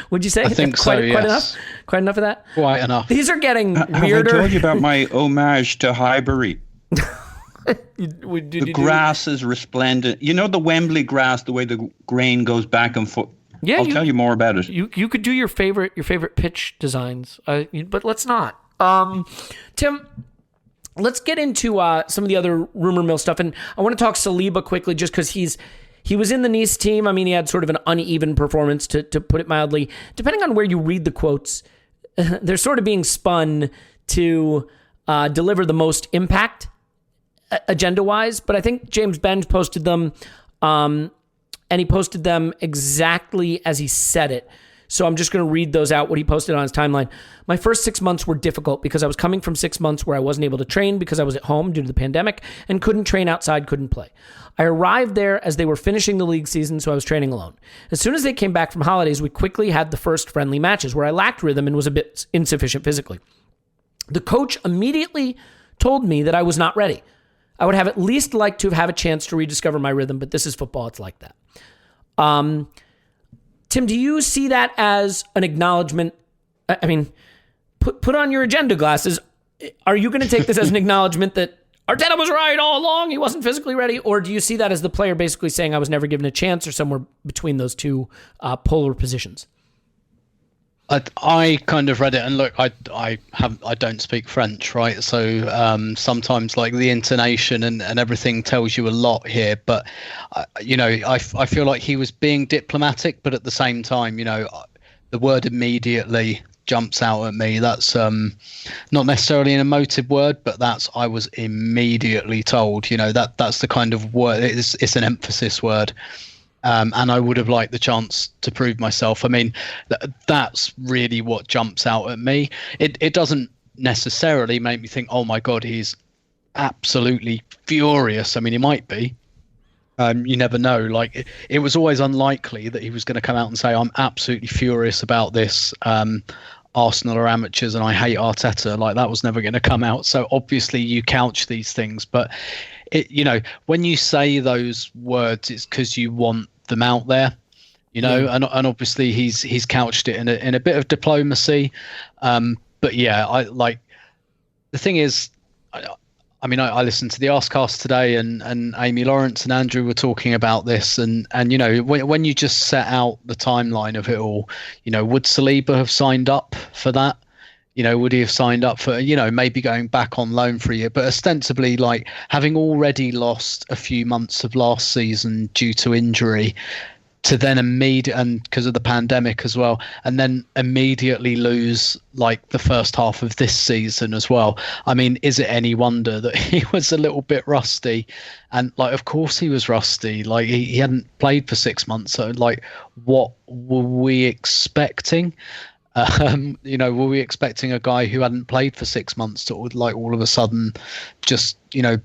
Would you say? I think so, yes. Quite enough? Quite enough of that? Quite enough. These are getting weirder. Have I told you about my homage to Highbury? The grass is resplendent. You know the Wembley grass, the way the grain goes back and forth? Yeah, I'll tell you more about it. You could do your favorite pitch designs, but let's not. Tim, let's get into some of the other rumor mill stuff, and I want to talk Saliba quickly, just because he was in the Nice team. I mean, he had sort of an uneven performance, to put it mildly. Depending on where you read the quotes, they're sort of being spun to deliver the most impact agenda-wise. But I think James Benj posted them, and he posted them exactly as he said it. So I'm just going to read those out, what he posted on his timeline. My first 6 months were difficult because I was coming from 6 months where I wasn't able to train because I was at home due to the pandemic and couldn't train outside, couldn't play. I arrived there as they were finishing the league season, so I was training alone. As soon as they came back from holidays, we quickly had the first friendly matches where I lacked rhythm and was a bit insufficient physically. The coach immediately told me that I was not ready. I would have at least liked to have a chance to rediscover my rhythm, but this is football. It's like that. Tim, do you see that as an acknowledgement? I mean, put on your agenda glasses. Are you going to take this as an acknowledgement that Arteta was right all along, he wasn't physically ready? Or do you see that as the player basically saying I was never given a chance, or somewhere between those two polar positions? I kind of read it, and look, I don't speak French, right? So sometimes like the intonation and everything tells you a lot here. But I feel like he was being diplomatic, but at the same time, the word immediately jumps out at me. That's not necessarily an emotive word, but I was immediately told. That's the kind of word. It's an emphasis word. And I would have liked the chance to prove myself. I mean, that's really what jumps out at me. It doesn't necessarily make me think, oh my God, he's absolutely furious. I mean, he might be. You never know. Like, it was always unlikely that he was going to come out and say, I'm absolutely furious about this. Arsenal are amateurs and I hate Arteta. Like, that was never going to come out. So obviously you couch these things, but when you say those words, it's because you want them out there, and obviously he's couched it in a bit of diplomacy. But yeah, I like, the thing is, I listened to the Arscast today, and Amy Lawrence and Andrew were talking about this, and when you just set out the timeline of it all, would Saliba have signed up for that? Would he have signed up for, maybe going back on loan for a year, but ostensibly, like, having already lost a few months of last season due to injury, to then and because of the pandemic as well, and then immediately lose like the first half of this season as well. I mean, is it any wonder that he was a little bit rusty? And like, of course he was rusty. Like, he hadn't played for 6 months. So like, what were we expecting? Were we expecting a guy who hadn't played for 6 months to like all of a sudden just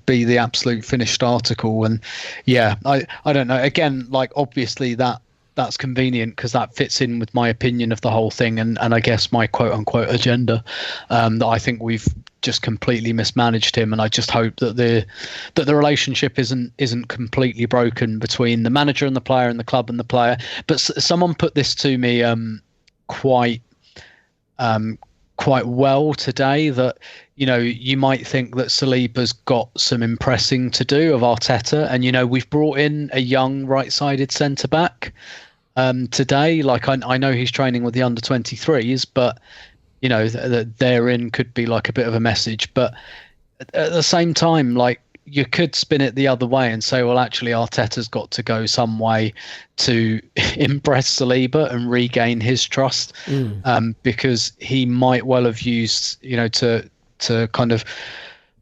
be the absolute finished article? And yeah, I don't know. Again, like, obviously that's convenient because that fits in with my opinion of the whole thing, and I guess my quote unquote agenda, that I think we've just completely mismanaged him, and I just hope that the relationship isn't completely broken between the manager and the player and the club and the player. But someone put this to me quite well today, that you might think that Saliba's got some impressing to do of Arteta, and we've brought in a young right-sided centre back today. Like, I know he's training with the under-23s, but therein could be like a bit of a message. But at the same time, like, you could spin it the other way and say, well, actually, Arteta's got to go some way to impress Saliba and regain his trust, because he might well have used, to kind of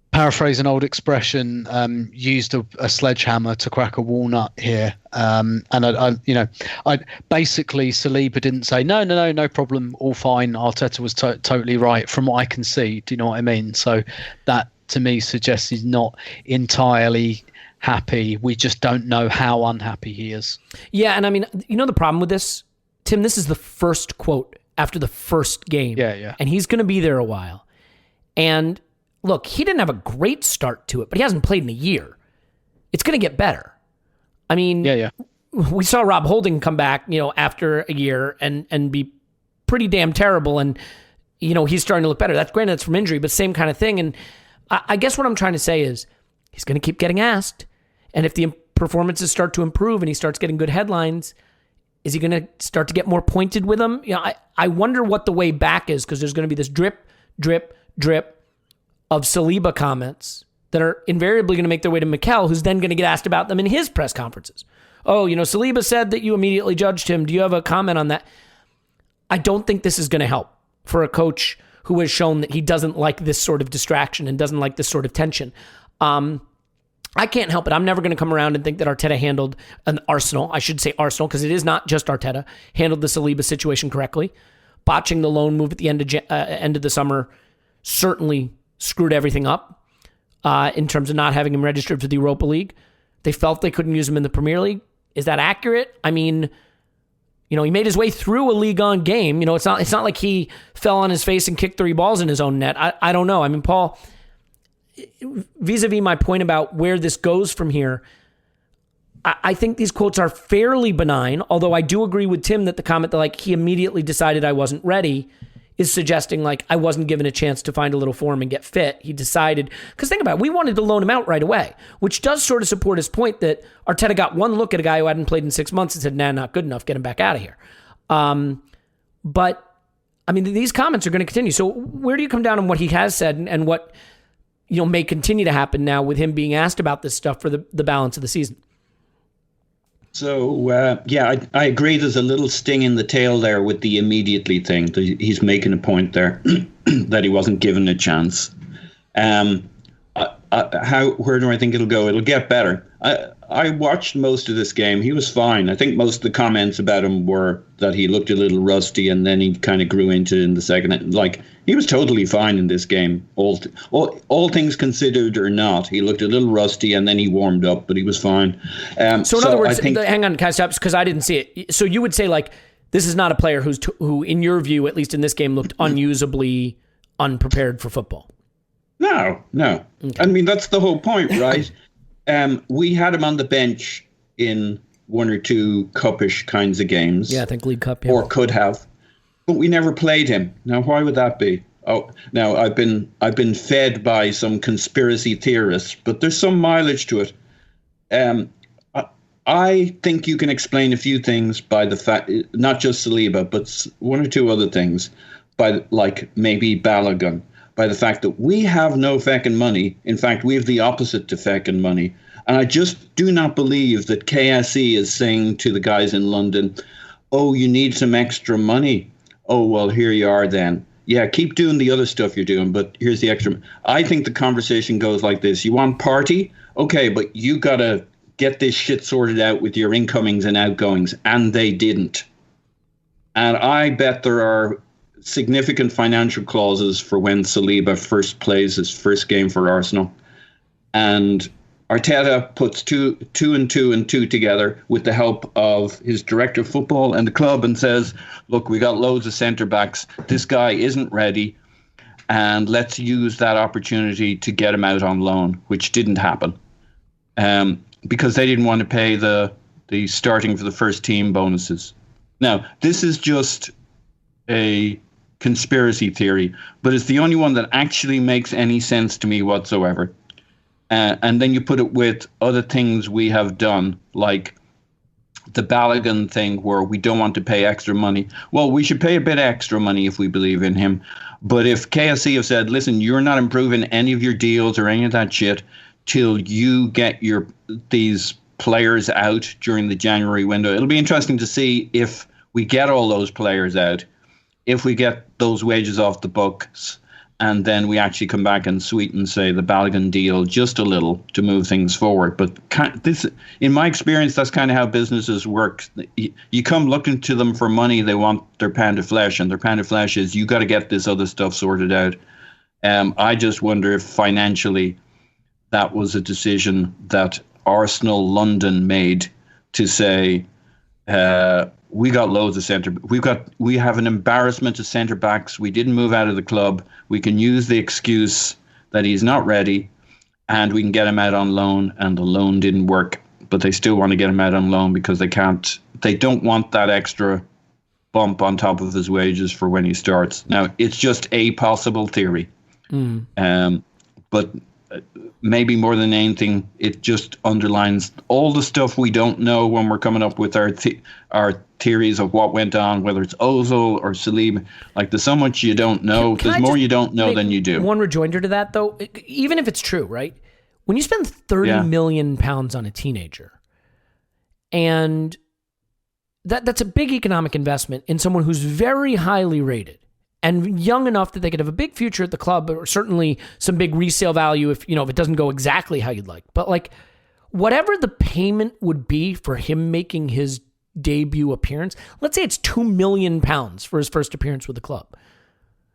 paraphrase an old expression, used a sledgehammer to crack a walnut here. And I basically, Saliba didn't say, no problem, all fine. Arteta was totally right from what I can see. Do you know what I mean? So that to me suggests he's not entirely happy. We just don't know how unhappy he is. Yeah, and I mean, the problem with this, Tim, this is the first quote after the first game. Yeah. And he's going to be there a while. And look, he didn't have a great start to it, but he hasn't played in a year. It's going to get better. I mean, we saw Rob Holding come back, after a year and be pretty damn terrible. And, he's starting to look better. That's granted, that's from injury, but same kind of thing. And I guess what I'm trying to say is he's going to keep getting asked. And if the performances start to improve and he starts getting good headlines, is he going to start to get more pointed with them? I wonder what the way back is, because there's going to be this drip, drip, drip of Saliba comments that are invariably going to make their way to Mikel, who's then going to get asked about them in his press conferences. Oh, Saliba said that you immediately judged him. Do you have a comment on that? I don't think this is going to help for a coach who has shown that he doesn't like this sort of distraction and doesn't like this sort of tension. I can't help it. I'm never going to come around and think that Arteta handled Arsenal because it is not just Arteta, handled the Saliba situation correctly. Botching the loan move at the end of the summer certainly screwed everything up in terms of not having him registered for the Europa League. They felt they couldn't use him in the Premier League. Is that accurate? I mean, he made his way through a Ligue 1 game. It's not like he fell on his face and kicked 3 balls in his own net. I don't know. I mean, Paul, vis-a-vis my point about where this goes from here, I think these quotes are fairly benign, although I do agree with Tim that the comment that he immediately decided I wasn't ready is suggesting I wasn't given a chance to find a little form and get fit. He decided, because think about it, we wanted to loan him out right away, which does sort of support his point that Arteta got one look at a guy who hadn't played in 6 months and said, nah, not good enough, get him back out of here. But I mean, these comments are going to continue. So where do you come down on what he has said and what may continue to happen now with him being asked about this stuff for the balance of the season? So, I agree there's a little sting in the tail there with the immediately thing. He's making a point there that he wasn't given a chance. Where do I think it'll go? It'll get better. I watched most of this game. He was fine. I think most of the comments about him were that he looked a little rusty and then he kind of grew into it in the second. He was totally fine in this game. All things considered or not, he looked a little rusty and then he warmed up, but he was fine. So in other words, hang on, can I stop? Because I didn't see it. So you would say this is not a player who, in your view, at least in this game, looked unusably unprepared for football. No. Okay. I mean, that's the whole point, right? We had him on the bench in 1 or 2 cupish kinds of games. Yeah, I think League Cup. Yeah. Or could have. But we never played him. Now, why would that be? Oh, now I've been fed by some conspiracy theorists, but there's some mileage to it. I think you can explain a few things by the fact, not just Saliba, but 1 or 2 other things, by maybe Balogun, by the fact that we have no feckin' money. In fact, we have the opposite to feckin' money. And I just do not believe that KSE is saying to the guys in London, oh, you need some extra money. Oh, well, here you are then. Yeah, keep doing the other stuff you're doing, but here's the extra. I think the conversation goes like this. You want party? Okay, but you got to get this shit sorted out with your incomings and outgoings. And they didn't. And I bet there are significant financial clauses for when Saliba first plays his first game for Arsenal. And Arteta puts two and two together with the help of his director of football and the club and says, look, we got loads of centre backs. This guy isn't ready. And let's use that opportunity to get him out on loan, which didn't happen because they didn't want to pay the starting for the first team bonuses. Now, this is just a conspiracy theory, but it's the only one that actually makes any sense to me whatsoever. And then you put it with other things we have done, like the Balogun thing where we don't want to pay extra money. Well, we should pay a bit extra money if we believe in him. But if KSC have said, listen, you're not improving any of your deals or any of that shit till you get these players out during the January window, it'll be interesting to see if we get all those players out, if we get those wages off the books, and then we actually come back and sweeten, say, the Balogun deal just a little to move things forward. But this, in my experience, that's kind of how businesses work. You come looking to them for money, they want their pound of flesh, and their pound of flesh is you got to get this other stuff sorted out. I just wonder if financially that was a decision that Arsenal London made to say, we got loads of we have an embarrassment of centre backs. We didn't move out of the club. We can use the excuse that he's not ready, and we can get him out on loan. And the loan didn't work, but they still want to get him out on loan because they don't want that extra bump on top of his wages for when he starts. Now, it's just a possible theory. But maybe more than anything, it just underlines all the stuff we don't know when we're coming up with our theories of what went on, whether it's Ozil or Saliba. Like, there's so much you don't know. There's more you don't know than you do. One rejoinder to that, though, even if it's true, right? When you spend £30 million on a teenager, and that's a big economic investment in someone who's very highly rated and young enough that they could have a big future at the club, or certainly some big resale value if it doesn't go exactly how you'd like. But like, whatever the payment would be for him making his debut appearance, let's say it's £2 million for his first appearance with the club.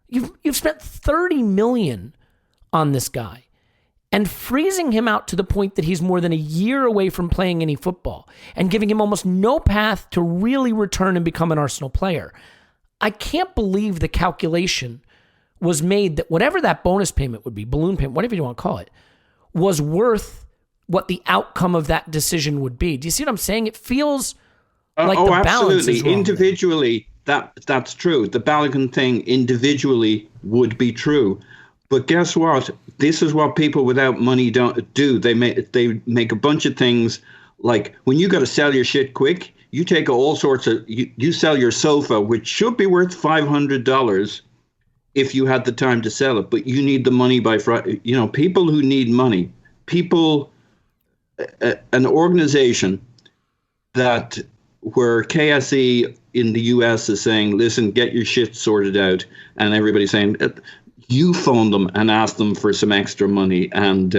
You've spent $30 million on this guy, and freezing him out to the point that he's more than a year away from playing any football and giving him almost no path to really return and become an Arsenal player. I can't believe the calculation was made that whatever that bonus payment would be, balloon payment, whatever you want to call it, was worth what the outcome of that decision would be. Do you see what I'm saying? It feels like the balance is wrong. Individually, that's true. The Balogun thing individually would be true. But guess what? This is what people without money don't do. They make a bunch of things, like when you got to sell your shit quick, you take all sorts of, you sell your sofa, which should be worth $500 if you had the time to sell it, but you need the money by Friday. People who need money, an organization where KSE in the US is saying, listen, get your shit sorted out. And everybody's saying, you phone them and ask them for some extra money. And,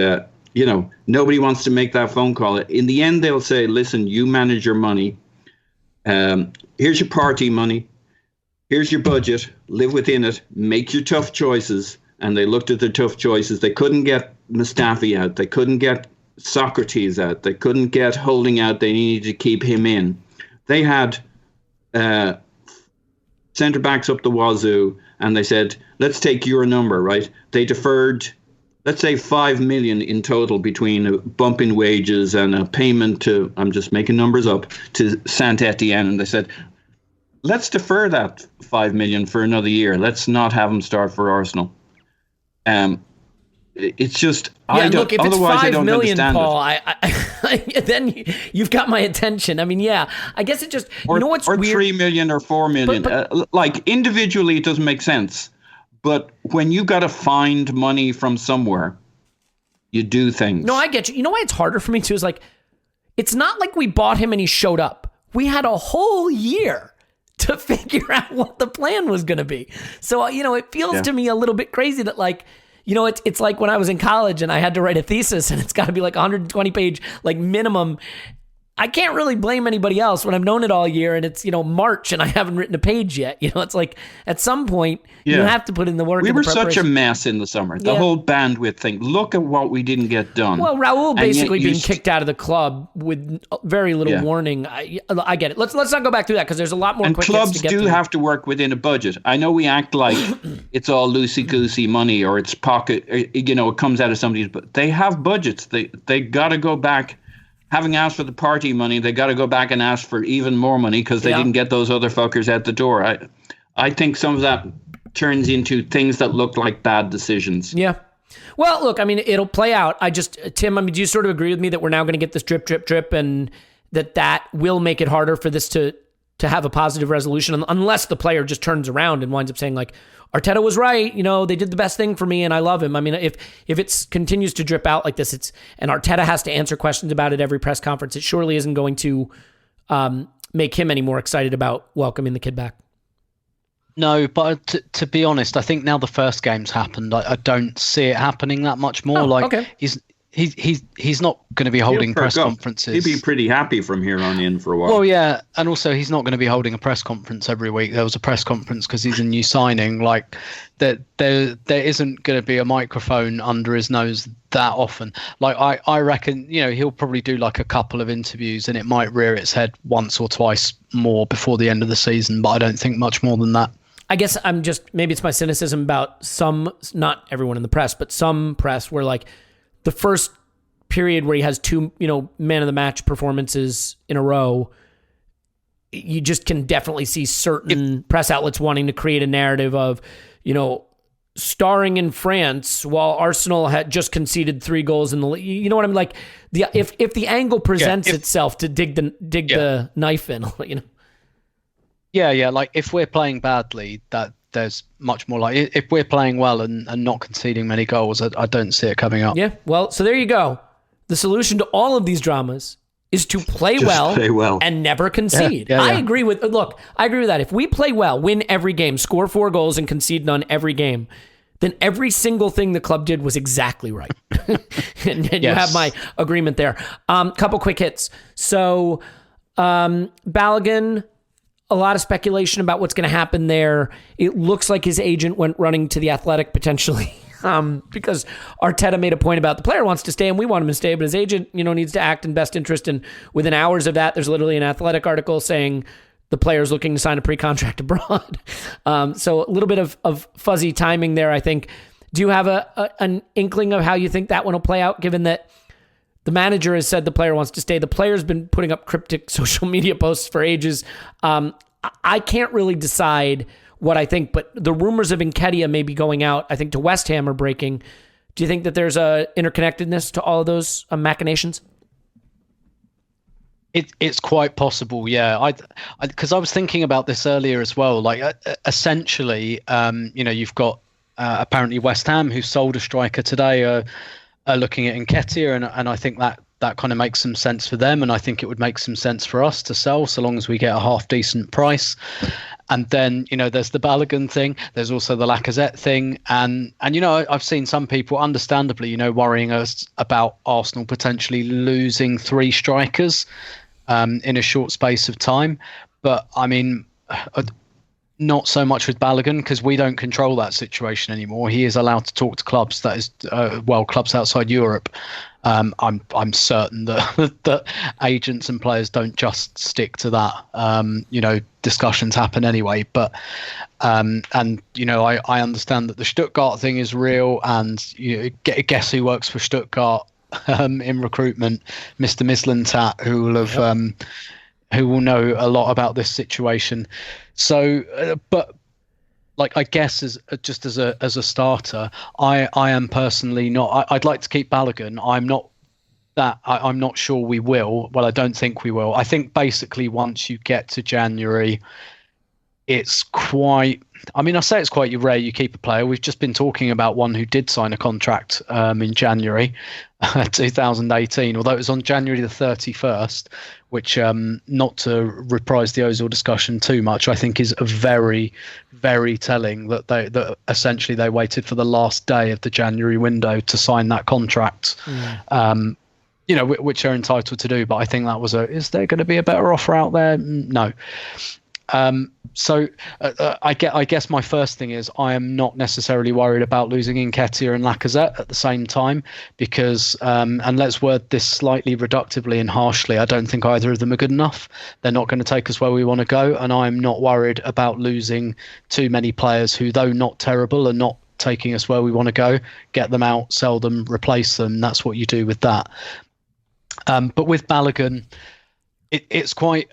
nobody wants to make that phone call. In the end, they'll say, listen, you manage your money. Here's your party money. Here's your budget. Live within it. Make your tough choices. And they looked at their tough choices. They couldn't get Mustafi out. They couldn't get Socrates out. They couldn't get Holding out. They needed to keep him in. They had centre backs up the wazoo, and they said, let's take your number, right? They deferred, let's say, 5 million in total between a bump in wages and a payment to, I'm just making numbers up, to Saint Etienne. And they said, let's defer that 5 million for another year. Let's not have him start for Arsenal. It's just, look, if it's $5 million, Paul, then you've got my attention. I mean, I guess it just, what's or weird? 3 million or 4 million. Like, individually, it doesn't make sense. But when you got to find money from somewhere, you do things. No, I get you. You know why it's harder for me too? Is like, it's not like we bought him and he showed up. We had a whole year to figure out what the plan was going to be. So, it feels to me a little bit crazy that, like, it's like when I was in college and I had to write a thesis and it's got to be like 120 page, like, minimum. I can't really blame anybody else when I've known it all year and it's, March and I haven't written a page yet. It's like at some point you have to put in the work. We were such a mess in the summer. The whole bandwidth thing. Look at what we didn't get done. Well, Raul basically being kicked out of the club with very little warning. I get it. Let's not go back through that because there's a lot more. And quick clubs hits to get do through. have to work within a budget. I know we act like it's all loosey-goosey money or it's pocket. It comes out of somebody's. But they have budgets. They got to go back. Having asked for the party money, they got to go back and ask for even more money because they didn't get those other fuckers at the door. I think some of that turns into things that look like bad decisions. Yeah. Well, look, I mean, it'll play out. Tim, do you sort of agree with me that we're now going to get this drip, drip, drip, and that will make it harder for this to have a positive resolution unless the player just turns around and winds up saying, like, Arteta was right. They did the best thing for me and I love him. I mean, if it continues to drip out like this, and Arteta has to answer questions about it every press conference, it surely isn't going to make him any more excited about welcoming the kid back. No, but to be honest, I think now the first game's happened, I don't see it happening that much more. Okay. he's not going to be holding press conferences. He'd be pretty happy from here on in for a while. Well, yeah, and also he's not going to be holding a press conference every week. There was a press conference because he's a new signing. Like there isn't going to be a microphone under his nose that often. Like I reckon, he'll probably do like a couple of interviews, and it might rear its head once or twice more before the end of the season. But I don't think much more than that. I guess maybe it's my cynicism about not everyone in the press, but some press where like the first period where he has two, man of the match performances in a row, you just can definitely see certain press outlets wanting to create a narrative of, starring in France while Arsenal had just conceded 3 goals in the league. You know what I mean? Like if the angle presents itself to dig the knife in, Yeah. Like if we're playing badly, that there's much more like if we're playing well and not conceding many goals, I don't see it coming up. Yeah. Well, so there you go. The solution to all of these dramas is to play well and never concede. Yeah. I agree with that. If we play well, win every game, score 4 goals and concede none every game, then every single thing the club did was exactly right. and yes. You have my agreement there. Couple quick hits. So Balogun, a lot of speculation about what's going to happen there. It looks like his agent went running to the Athletic potentially because Arteta made a point about the player wants to stay and we want him to stay, but his agent, needs to act in best interest. And within hours of that, there's literally an Athletic article saying the player's looking to sign a pre-contract abroad. So a little bit of fuzzy timing there, I think. Do you have an inkling of how you think that one will play out, given that the manager has said the player wants to stay? The player's been putting up cryptic social media posts for ages. I can't really decide what I think, but the rumors of Nketiah maybe going out, I think, to West Ham are breaking. Do you think that there's a interconnectedness to all of those machinations? It's quite possible, yeah. Because I was thinking about this earlier as well. Like, essentially, you've got apparently West Ham, who sold a striker today, are looking at Nketiah, and I think that kind of makes some sense for them, and I think it would make some sense for us to sell so long as we get a half decent price. And then there's the Balogun thing. There's also the Lacazette thing, and I've seen some people, understandably, worrying us about Arsenal potentially losing 3 strikers in a short space of time. But I mean, not so much with Balogun, because we don't control that situation anymore. He is allowed to talk to clubs, that is, clubs outside Europe. I'm certain that agents and players don't just stick to that. Discussions happen anyway. But I understand that the Stuttgart thing is real, and guess who works for Stuttgart in recruitment? Mr. Mislintat, who will have. Who will know a lot about this situation. So, but like, I guess as a starter, I am personally not. I'd like to keep Balogun. I'm not sure we will. Well, I don't think we will. I think basically once you get to January, it's quite. I mean, I say it's quite rare you keep a player. We've just been talking about one who did sign a contract in January 2018, although it was on January the 31st, which, not to reprise the Ozil discussion too much, I think is a very, very telling that essentially they waited for the last day of the January window to sign that contract. Which they're entitled to do. But I think that was is there going to be a better offer out there? No. So I guess my first thing is I am not necessarily worried about losing Nketiah and Lacazette at the same time, because and let's word this slightly reductively and harshly, I don't think either of them are good enough. They're not going to take us where we want to go, and I'm not worried about losing too many players who, though not terrible, are not taking us where we want to go. Get them out, sell them, replace them. That's what you do with that. But with Balogun, it's quite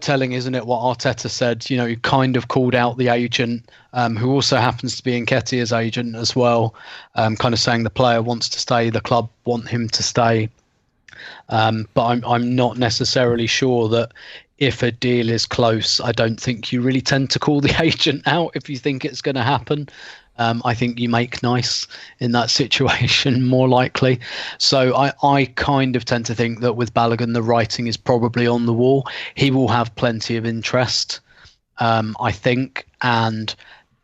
telling, isn't it, what Arteta said? He kind of called out the agent, who also happens to be Nketiah's agent as well, kind of saying the player wants to stay, the club want him to stay. But I'm not necessarily sure that if a deal is close, I don't think you really tend to call the agent out if you think it's going to happen. I think you make nice in that situation, more likely. So I kind of tend to think that with Balogun, the writing is probably on the wall. He will have plenty of interest, I think, and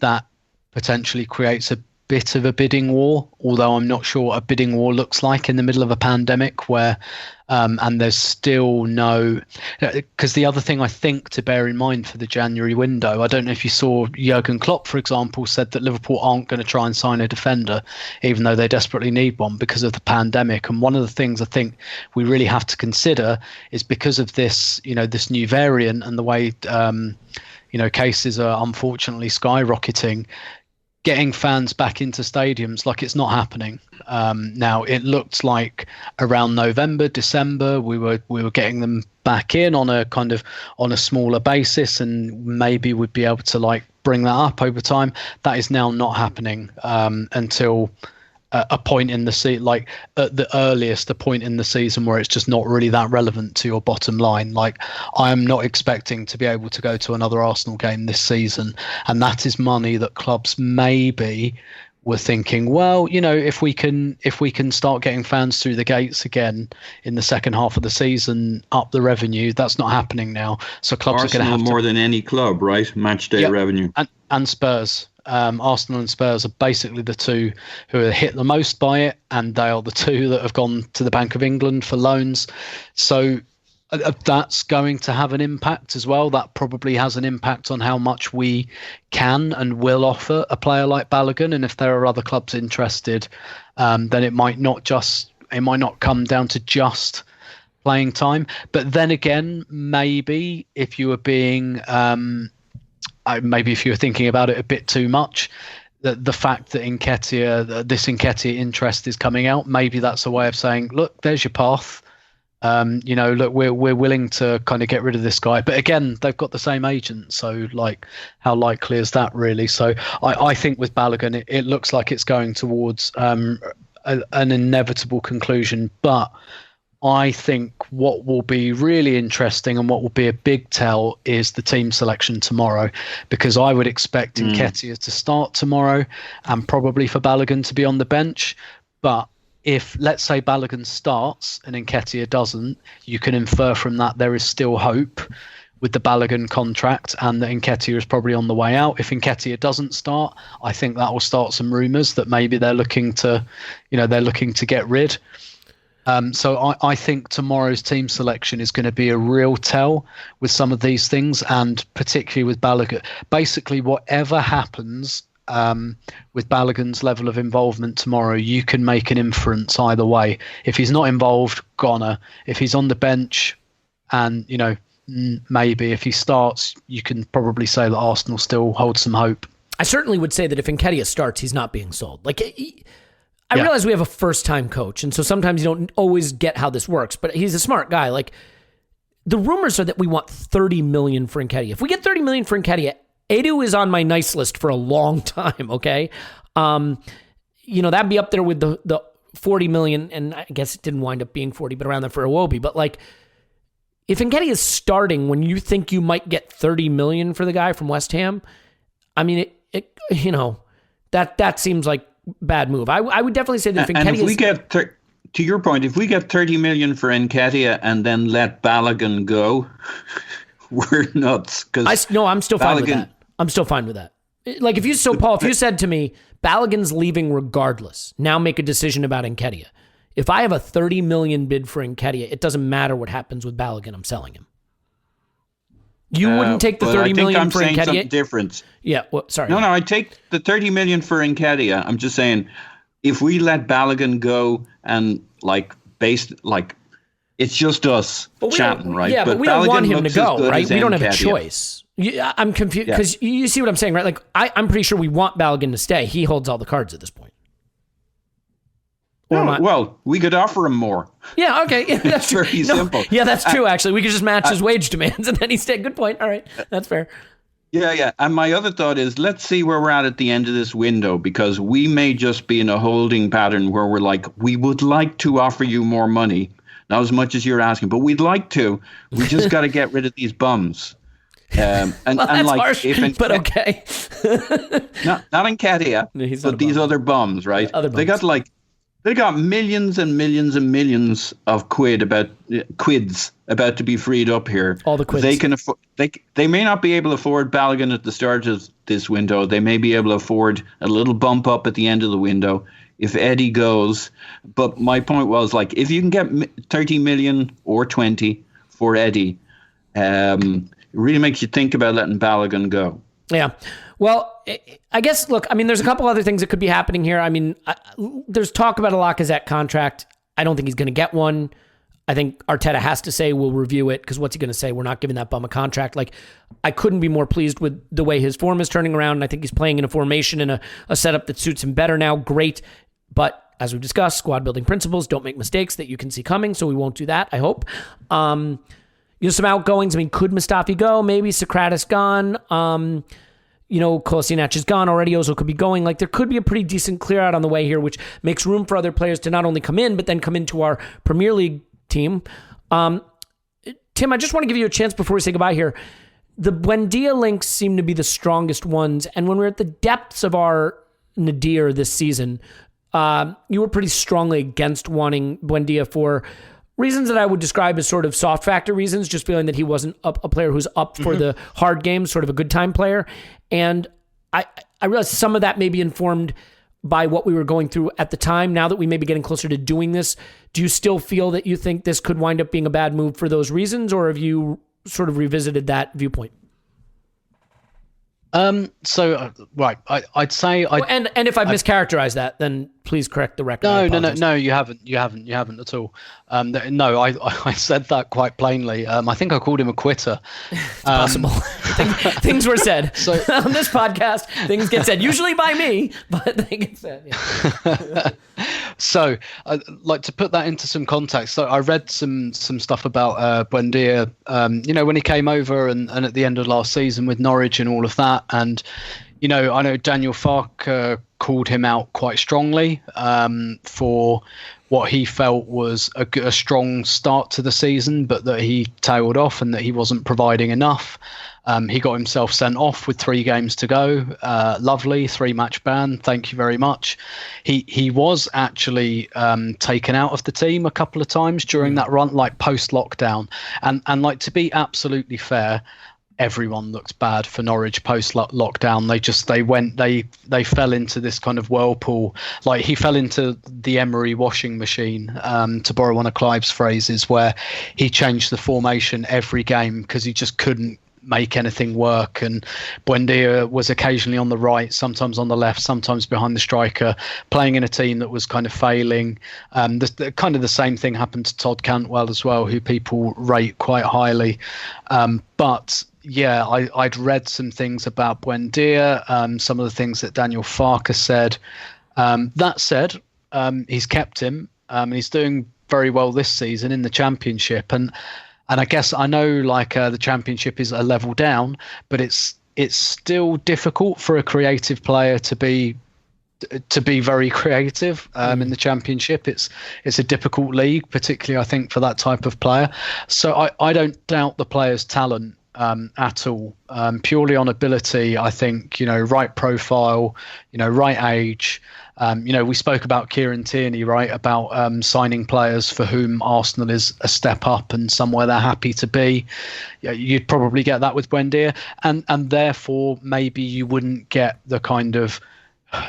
that potentially creates a bit of a bidding war, although I'm not sure what a bidding war looks like in the middle of a pandemic where and there's still no, because the other thing I think to bear in mind for the January window, I don't know if you saw Jurgen Klopp, for example, said that Liverpool aren't going to try and sign a defender, even though they desperately need one because of the pandemic. And one of the things I think we really have to consider is because of this, this new variant and the way, cases are unfortunately skyrocketing, getting fans back into stadiums, like, it's not happening. Now, it looked like around November, December, we were getting them back in on a smaller basis, and maybe we'd be able to bring that up over time. That is now not happening until a point in the season, at the earliest, a point in the season where it's just not really that relevant to your bottom line. I am not expecting to be able to go to another Arsenal game this season, and that is money that clubs maybe were thinking, well, if we can start getting fans through the gates again in the second half of the season, up the revenue. That's not happening now, so clubs Arsenal are going to have more than any club, right? Match day revenue, and Spurs. Arsenal and Spurs are basically the two who are hit the most by it, and they are the two that have gone to the Bank of England for loans. So that's going to have an impact as well. That probably has an impact on how much we can and will offer a player like Balogun. And if there are other clubs interested, then it might not come down to just playing time. But then again, maybe if you were being maybe if you were thinking about it a bit too much, the fact that this Nketiah interest is coming out, maybe that's a way of saying, look, there's your path. Look, we're willing to kind of get rid of this guy. But again, they've got the same agent, so how likely is that really? So I think with Balogun, it looks like it's going towards an inevitable conclusion. But I think what will be really interesting and what will be a big tell is the team selection tomorrow, because I would expect Nketiah to start tomorrow and probably for Balogun to be on the bench. But if, let's say, Balogun starts and Nketiah doesn't, you can infer from that there is still hope with the Balogun contract and that Nketiah is probably on the way out. If Nketiah doesn't start, I think that will start some rumours that maybe they're looking to get rid. So I think tomorrow's team selection is going to be a real tell with some of these things, and particularly with Balogun. Basically, whatever happens with Balogun's level of involvement tomorrow, you can make an inference either way. If he's not involved, goner. If he's on the bench, and maybe if he starts, you can probably say that Arsenal still hold some hope. I certainly would say that if Nketiah starts, he's not being sold. I realize we have a first-time coach, and so sometimes you don't always get how this works, but he's a smart guy. The rumors are that we want $30 million for Nketiah. If we get $30 million for Nketiah, Edu is on my nice list for a long time, okay? That'd be up there with the $40 million, and I guess it didn't wind up being 40, but around there for Iwobi. But, if Nketiah is starting when you think you might get $30 million for the guy from West Ham, I mean, that seems like bad move. I would definitely say that if Nketiah... And if we get, to your point, if we get $30 million for Nketiah and then let Balogun go, we're nuts. I'm still fine with that. I'm still fine with that. If you said to me, Balogun's leaving regardless, now make a decision about Nketiah. If I have a $30 million bid for Nketiah, it doesn't matter what happens with Balogun, I'm selling him. You wouldn't take the $30 million for Nketiah? I think I'm saying something different. Yeah, sorry. No, I take the $30 million for Nketiah. I'm just saying, if we let Balogun go and it's just us chatting, right? Yeah, but we don't want him to go, right? We don't have a choice. I'm confused because you see what I'm saying, right? I'm pretty sure we want Balogun to stay. He holds all the cards at this point. Well, we could offer him more. Yeah, okay. Yeah, that's very simple. Yeah, that's true, actually. We could just match his wage demands and then he'd stay. Good point. All right. That's fair. Yeah. And my other thought is, let's see where we're at the end of this window, because we may just be in a holding pattern where we're we would like to offer you more money. Not as much as you're asking, but we'd like to. We just got to get rid of these bums. That's harsh, but okay. not Nketiah, but these other bums, right? They got millions and millions and millions of quids about to be freed up here. All the quids. They may not be able to afford Balogun at the start of this window. They may be able to afford a little bump up at the end of the window if Eddie goes. But my point was, like, if you can get 30 million or 20 for Eddie, it really makes you think about letting Balogun go. Yeah. Well, I guess, look, I mean, there's a couple other things that could be happening here. I mean, there's talk about a Lacazette contract. I don't think he's going to get one. I think Arteta has to say we'll review it, because what's he going to say? We're not giving that bum a contract. Like, I couldn't be more pleased with the way his form is turning around, and I think he's playing in a formation and a setup that suits him better now. Great. But as we've discussed, squad building principles, don't make mistakes that you can see coming, so we won't do that, I hope. Some outgoings. I mean, could Mustafi go? Maybe. Socrates gone. Kolasinac is gone already. Ozil could be going. Like, there could be a pretty decent clear out on the way here, which makes room for other players to not only come in, but then come into our Premier League team. Tim, I just want to give you a chance before we say goodbye here. The Buendia links seem to be the strongest ones. And when we're at the depths of our nadir this season, you were pretty strongly against wanting Buendia for reasons that I would describe as sort of soft factor reasons, just feeling that he wasn't a player who's up for the hard games, sort of a good time player. And I realized some of that may be informed by what we were going through at the time. Now that we may be getting closer to doing this, do you still feel that you think this could wind up being a bad move for those reasons, or have you sort of revisited that viewpoint? Right, I'd say and if I've mischaracterized that, then please correct the record. No, you haven't at all. No, I said that quite plainly. I think I called him a quitter. It's possible. Things were said. So on this podcast, things get said, usually by me, but they get said. Yeah. So, like, to put that into some context, so I read some stuff about Buendia, when he came over and at the end of last season with Norwich and all of that. And, I know Daniel Farke called him out quite strongly for what he felt was a strong start to the season, but that he tailed off and that he wasn't providing enough. He got himself sent off with 3 games to go. Lovely 3-match ban. Thank you very much. He was actually taken out of the team a couple of times during that run, like post lockdown. And like, to be absolutely fair, everyone looked bad for Norwich post lockdown. They fell into this kind of whirlpool. Like, he fell into the Emery washing machine, to borrow one of Clive's phrases, where he changed the formation every game because he just couldn't make anything work. And Buendia was occasionally on the right, sometimes on the left, sometimes behind the striker, playing in a team that was kind of failing. Kind of the same thing happened to Todd Cantwell as well, who people rate quite highly. But yeah, I'd read some things about Buendia, some of the things that Daniel Farke said. That said, he's kept him. He's doing very well this season in the Championship. And I guess I know, like, the Championship is a level down, but it's still difficult for a creative player to be very creative in the Championship. It's a difficult league, particularly I think for that type of player. So I don't doubt the player's talent at all. Purely on ability, I think, right profile, right age. We spoke about Kieran Tierney, right, about signing players for whom Arsenal is a step up and somewhere they're happy to be. You'd probably get that with Buendia, and therefore maybe you wouldn't get the kind of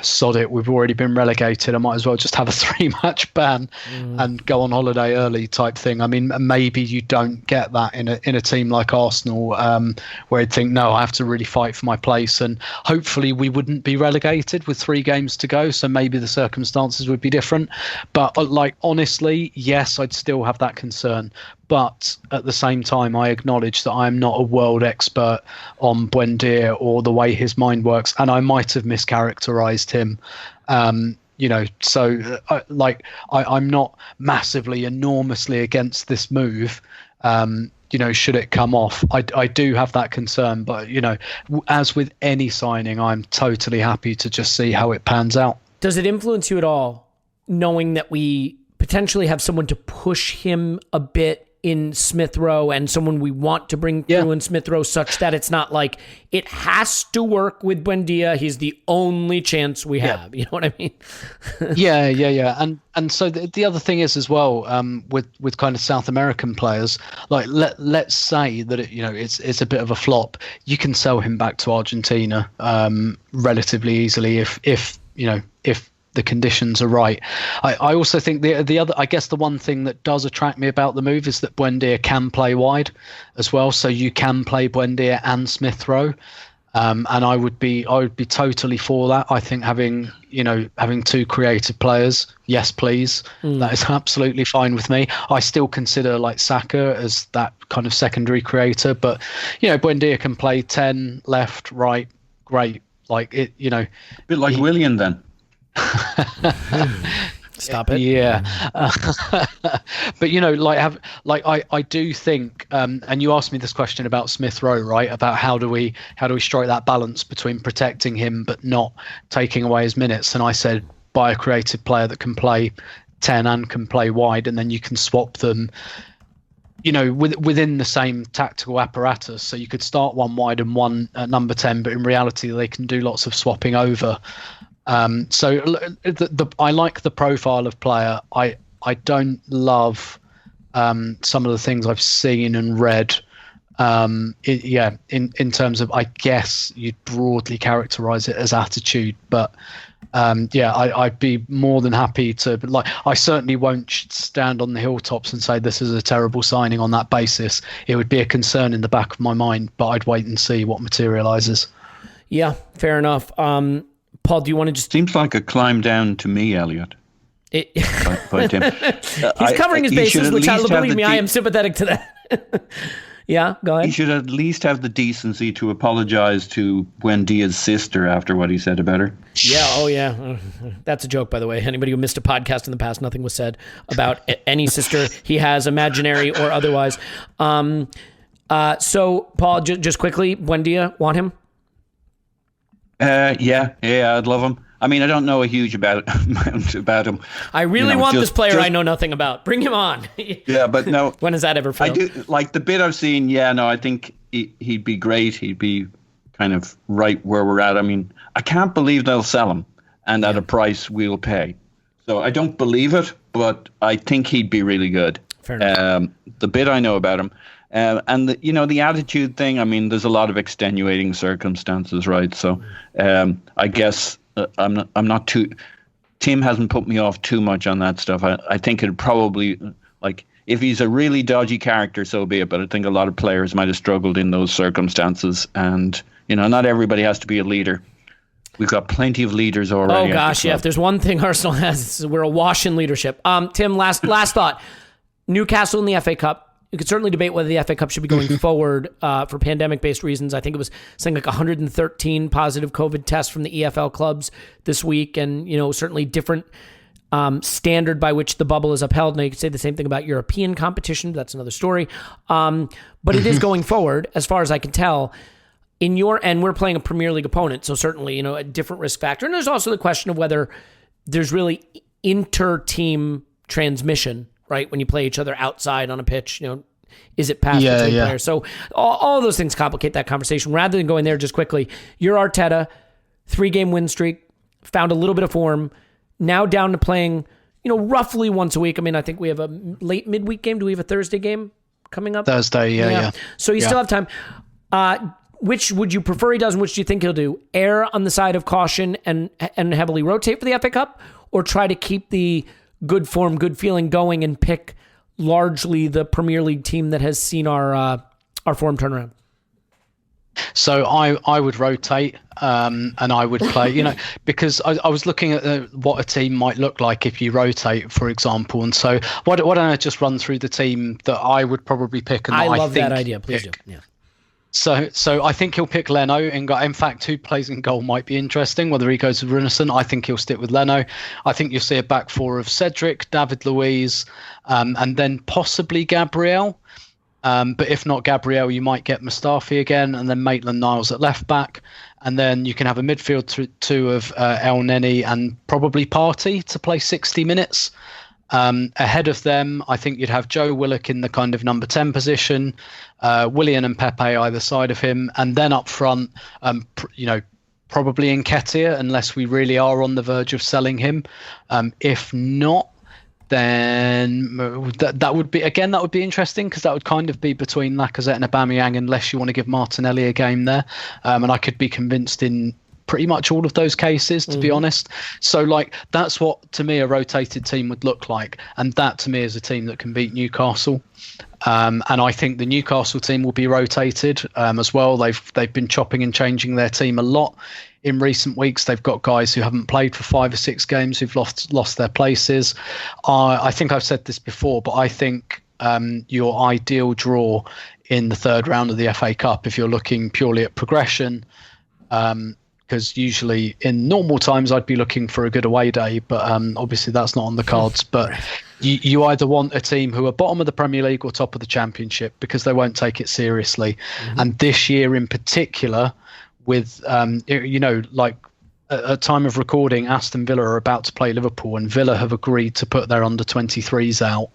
sod it, we've already been relegated, I might as well just have a 3-match ban and go on holiday early type thing. I mean, maybe you don't get that in a team like Arsenal, where you'd think, no, I have to really fight for my place, and hopefully we wouldn't be relegated with 3 games to go, so maybe the circumstances would be different. But like, honestly, yes, I'd still have that concern. But at the same time, I acknowledge that I'm not a world expert on Buendia or the way his mind works, and I might have mischaracterized him. So I'm not massively, enormously against this move. Should it come off, I do have that concern. But, as with any signing, I'm totally happy to just see how it pans out. Does it influence you at all, knowing that we potentially have someone to push him a bit in Smith Rowe and someone we want to bring through in Smith Rowe, such that it's not like it has to work with Buendia. He's the only chance we have. You know what I mean? Yeah. And so the other thing is as well, with kind of South American players, like let's say that it's a bit of a flop. You can sell him back to Argentina relatively easily if the conditions are right. I also think the other, I guess the one thing that does attract me about the move is that Buendia can play wide as well. So you can play Buendia and Smith Rowe. And I would be totally for that. I think having two creative players, yes, please. That is absolutely fine with me. I still consider like Saka as that kind of secondary creator, but Buendia can play 10, left, right, great. Like it, a bit like Willian then. Stop it. Yeah. But I do think, and you asked me this question about Smith Rowe, right? About how do we strike that balance between protecting him but not taking away his minutes? And I said, buy a creative player that can play 10 and can play wide, and then you can swap them, within the same tactical apparatus. So you could start one wide and one at number 10, but in reality they can do lots of swapping over. So I like the profile of player. I don't love some of the things I've seen and read. In terms of, I guess you'd broadly characterize it as attitude, but I'd be more than happy to. Like, I certainly won't stand on the hilltops and say this is a terrible signing on that basis. It would be a concern in the back of my mind, but I'd wait and see what materializes. Yeah, fair enough. Paul, do you want to just... Seems like a climb down to me, Elliot. By Tim. He's covering his bases, which, believe me, I am sympathetic to that. Yeah, go ahead. He should at least have the decency to apologize to Buendia's sister after what he said about her. Yeah, oh yeah. That's a joke, by the way. Anybody who missed a podcast in the past, nothing was said about any sister he has, imaginary or otherwise. So, Paul, just quickly, Buendia, want him? Yeah, I'd love him. I mean, I don't know a huge amount about him. I really want this player I know nothing about. Bring him on. Yeah, but no. When has that ever failed? I do, like the bit I've seen, I think he'd be great. He'd be kind of right where we're at. I mean, I can't believe they'll sell him and at a price we'll pay. So I don't believe it, but I think he'd be really good. Fair enough. The bit I know about him. And the attitude thing, I mean, there's a lot of extenuating circumstances, right? So I guess I'm not too... Tim hasn't put me off too much on that stuff. I think it'd probably, like, if he's a really dodgy character, so be it. But I think a lot of players might have struggled in those circumstances. And, not everybody has to be a leader. We've got plenty of leaders already. Oh, gosh, yeah. If there's one thing Arsenal has, we're awash in leadership. Tim, last thought. Newcastle in the FA Cup. You could certainly debate whether the FA Cup should be going forward for pandemic-based reasons. I think it was something like 113 positive COVID tests from the EFL clubs this week, and certainly different standard by which the bubble is upheld. Now, you could say the same thing about European competition. But that's another story. But it is going forward, as far as I can tell. In your end, we're playing a Premier League opponent, so certainly a different risk factor. And there's also the question of whether there's really inter-team transmission. Right, when you play each other outside on a pitch, is it past between players? So all those things complicate that conversation. Rather than going there just quickly, you're Arteta, 3-game win streak, found a little bit of form, now down to playing, roughly once a week. I mean, I think we have a late midweek game. Do we have a Thursday game coming up? Thursday, yeah. So you still have time. Which would you prefer he does, and which do you think he'll do? Err on the side of caution and heavily rotate for the FA Cup, or try to keep the good form, good feeling going and pick largely the Premier League team that has seen our form turn around? So I would rotate and I would play, because I was looking at what a team might look like if you rotate, for example. And so why don't I just run through the team that I would probably pick? And I love that idea. Please do. Yeah. So I think he'll pick Leno. In fact, who plays in goal might be interesting, whether he goes with Runarsson. I think he'll stick with Leno. I think you'll see a back four of Cedric, David Luiz, and then possibly Gabriel. But if not Gabriel, you might get Mustafi again, and then Maitland-Niles at left back. And then you can have a midfield two of El Neni and probably Partey to play 60 minutes. Ahead of them, I think you'd have Joe Willock in the kind of number 10 position, Willian and Pepe either side of him, and then up front, probably Nketiah, unless we really are on the verge of selling him. If not, then that would be interesting, because that would kind of be between Lacazette and Aubameyang, unless you want to give Martinelli a game there. And I could be convinced in pretty much all of those cases, to be honest. So that's what to me a rotated team would look like, and that to me is a team that can beat Newcastle. And I think the Newcastle team will be rotated as well. They've been chopping and changing their team a lot in recent weeks. They've got guys who haven't played for 5 or 6 games who've lost their places. I think I've said this before, but I think your ideal draw in the third round of the FA Cup, if you're looking purely at progression, because usually in normal times I'd be looking for a good away day, but obviously that's not on the cards. But you either want a team who are bottom of the Premier League or top of the Championship, because they won't take it seriously. And this year in particular, with at time of recording, Aston Villa are about to play Liverpool, and Villa have agreed to put their under-23s out,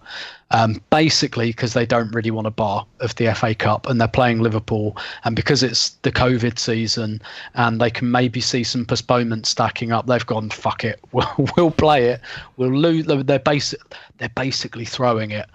basically because they don't really want a bar of the FA Cup, and they're playing Liverpool, and because it's the COVID season and they can maybe see some postponements stacking up, they've gone, fuck it, we'll play it, we'll lose. They're basically throwing it.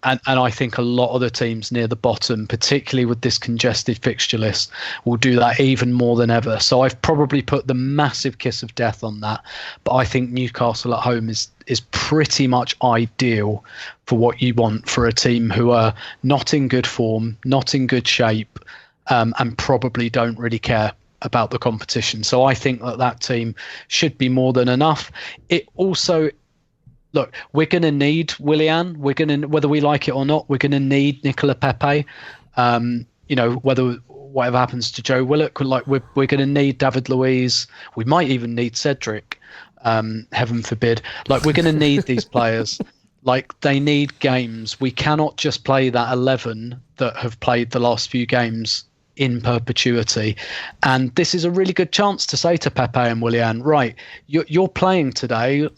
And I think a lot of the teams near the bottom, particularly with this congested fixture list, will do that even more than ever. So I've probably put the massive kiss of death on that. But I think Newcastle at home is pretty much ideal for what you want for a team who are not in good form, not in good shape, and probably don't really care about the competition. So I think that team should be more than enough. It also... Look, we're going to need Willian. Whether we like it or not, we're going to need Nicola Pepe. Whatever happens to Joe Willock, we're going to need David Luiz. We might even need Cedric. Heaven forbid. We're going to need these players. They need games. We cannot just play that 11 that have played the last few games in perpetuity. And this is a really good chance to say to Pepe and Willian, right, you're playing today,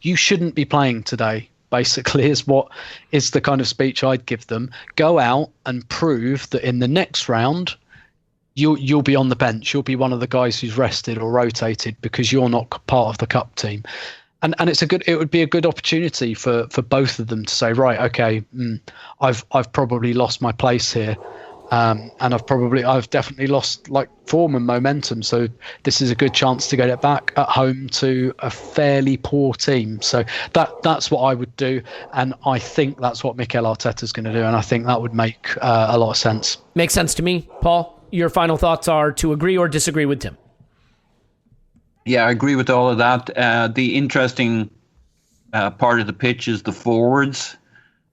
you shouldn't be playing today, basically, is the kind of speech I'd give them. Go out and prove that in the next round you'll be on the bench, you'll be one of the guys who's rested or rotated, because you're not part of the cup team. And it would be a good opportunity for both of them to say, right, okay, I've probably lost my place here. And I've definitely lost form and momentum. So this is a good chance to get it back at home to a fairly poor team. So that's what I would do. And I think that's what Mikel Arteta's going to do. And I think that would make a lot of sense. Makes sense to me. Paul, your final thoughts are to agree or disagree with Tim? Yeah, I agree with all of that. The interesting part of the pitch is the forwards,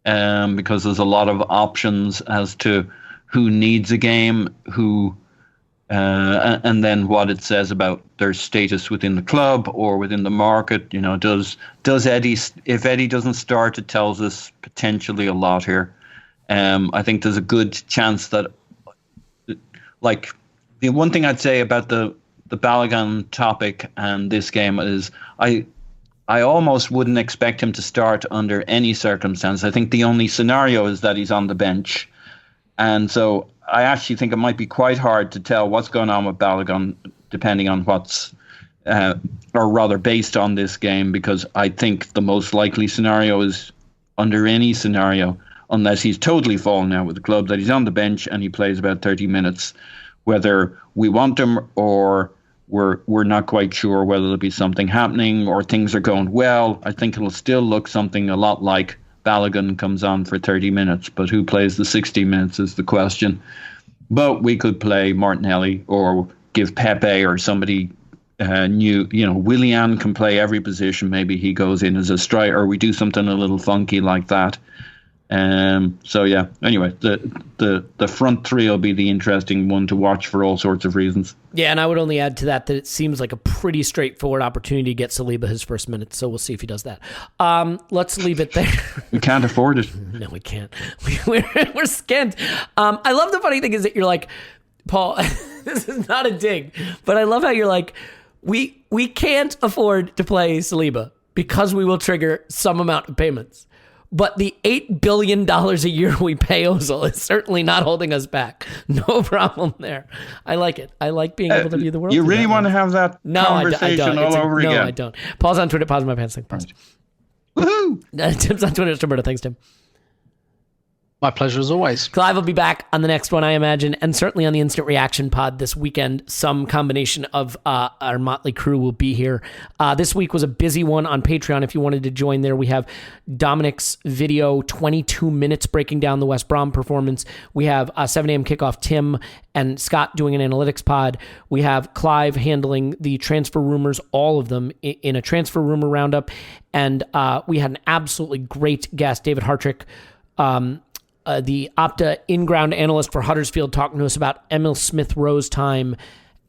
because there's a lot of options as to who needs a game, and then what it says about their status within the club or within the market. Does Eddie? If Eddie doesn't start, it tells us potentially a lot here. I think there's a good chance that, the one thing I'd say about the Balogun topic and this game is I almost wouldn't expect him to start under any circumstance. I think the only scenario is that he's on the bench. And so I actually think it might be quite hard to tell what's going on with Balogun, depending on what's, or rather based on this game, because I think the most likely scenario is under any scenario, unless he's totally fallen out with the club, that he's on the bench and he plays about 30 minutes, whether we want him or we're not quite sure whether there'll be something happening or things are going well. I think it'll still look something a lot like Balogun comes on for 30 minutes, but who plays the 60 minutes is the question. But we could play Martinelli or give Pepe or somebody new. Willian can play every position. Maybe he goes in as a striker, or we do something a little funky like that. So yeah. Anyway, the front three will be the interesting one to watch for all sorts of reasons. Yeah, and I would only add to that it seems like a pretty straightforward opportunity to get Saliba his first minutes. So we'll see if he does that. Let's leave it there. We can't afford it. No, we can't. We're skint. I love the funny thing is that you're like, Paul. This is not a dig, but I love how you're like, we can't afford to play Saliba. because we will trigger some amount of payments. But the $8 billion a year we pay Ozil is certainly not holding us back. No problem there. I like it. I like being able to view the world. You really want to have that conversation all over again? No, I don't. Paul's on Twitter. Pause my pants thing. Pause. Woohoo! Tim's on Twitter. Roberto. Thanks, Tim. My pleasure as always. Clive will be back on the next one, I imagine, and certainly on the Instant Reaction pod this weekend. Some combination of our motley crew will be here. This week was a busy one on Patreon. If you wanted to join there, we have Dominic's video, 22 minutes breaking down the West Brom performance. We have 7 a.m. kickoff, Tim and Scott doing an analytics pod. We have Clive handling the transfer rumors, all of them, in a transfer rumor roundup. And we had an absolutely great guest, David Hartrick, the Opta in-ground analyst for Huddersfield, talking to us about Emil Smith-Rowe's time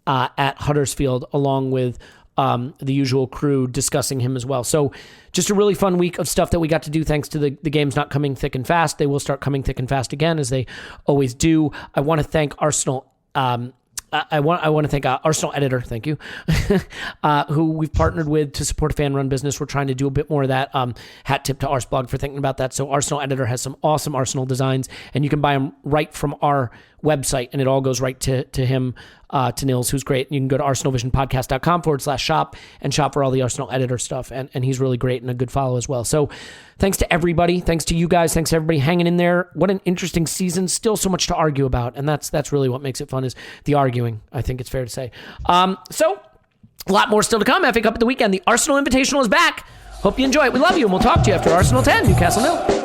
at Huddersfield, along with the usual crew discussing him as well. So just a really fun week of stuff that we got to do thanks to the games not coming thick and fast. They will start coming thick and fast again, as they always do. I want to thank Arsenal. I want to thank Arsenal Editor, thank you, who we've partnered with to support a fan-run business. We're trying to do a bit more of that. Hat tip to Arsblog for thinking about that. So Arsenal Editor has some awesome Arsenal designs, and you can buy them right from our website, and it all goes right to him, to Nils, who's great. You can go to arsenalvisionpodcast.com/shop and shop for all the Arsenal Editor stuff, and he's really great and a good follow as well. So thanks to everybody. Thanks to you guys. Thanks to everybody hanging in there. What an interesting season. Still so much to argue about, and that's really what makes it fun, is the arguing, I think it's fair to say. So a lot more still to come. FA Cup at the weekend. The Arsenal Invitational is back. Hope you enjoy it. We love you, and we'll talk to you after Arsenal 10, Newcastle 0.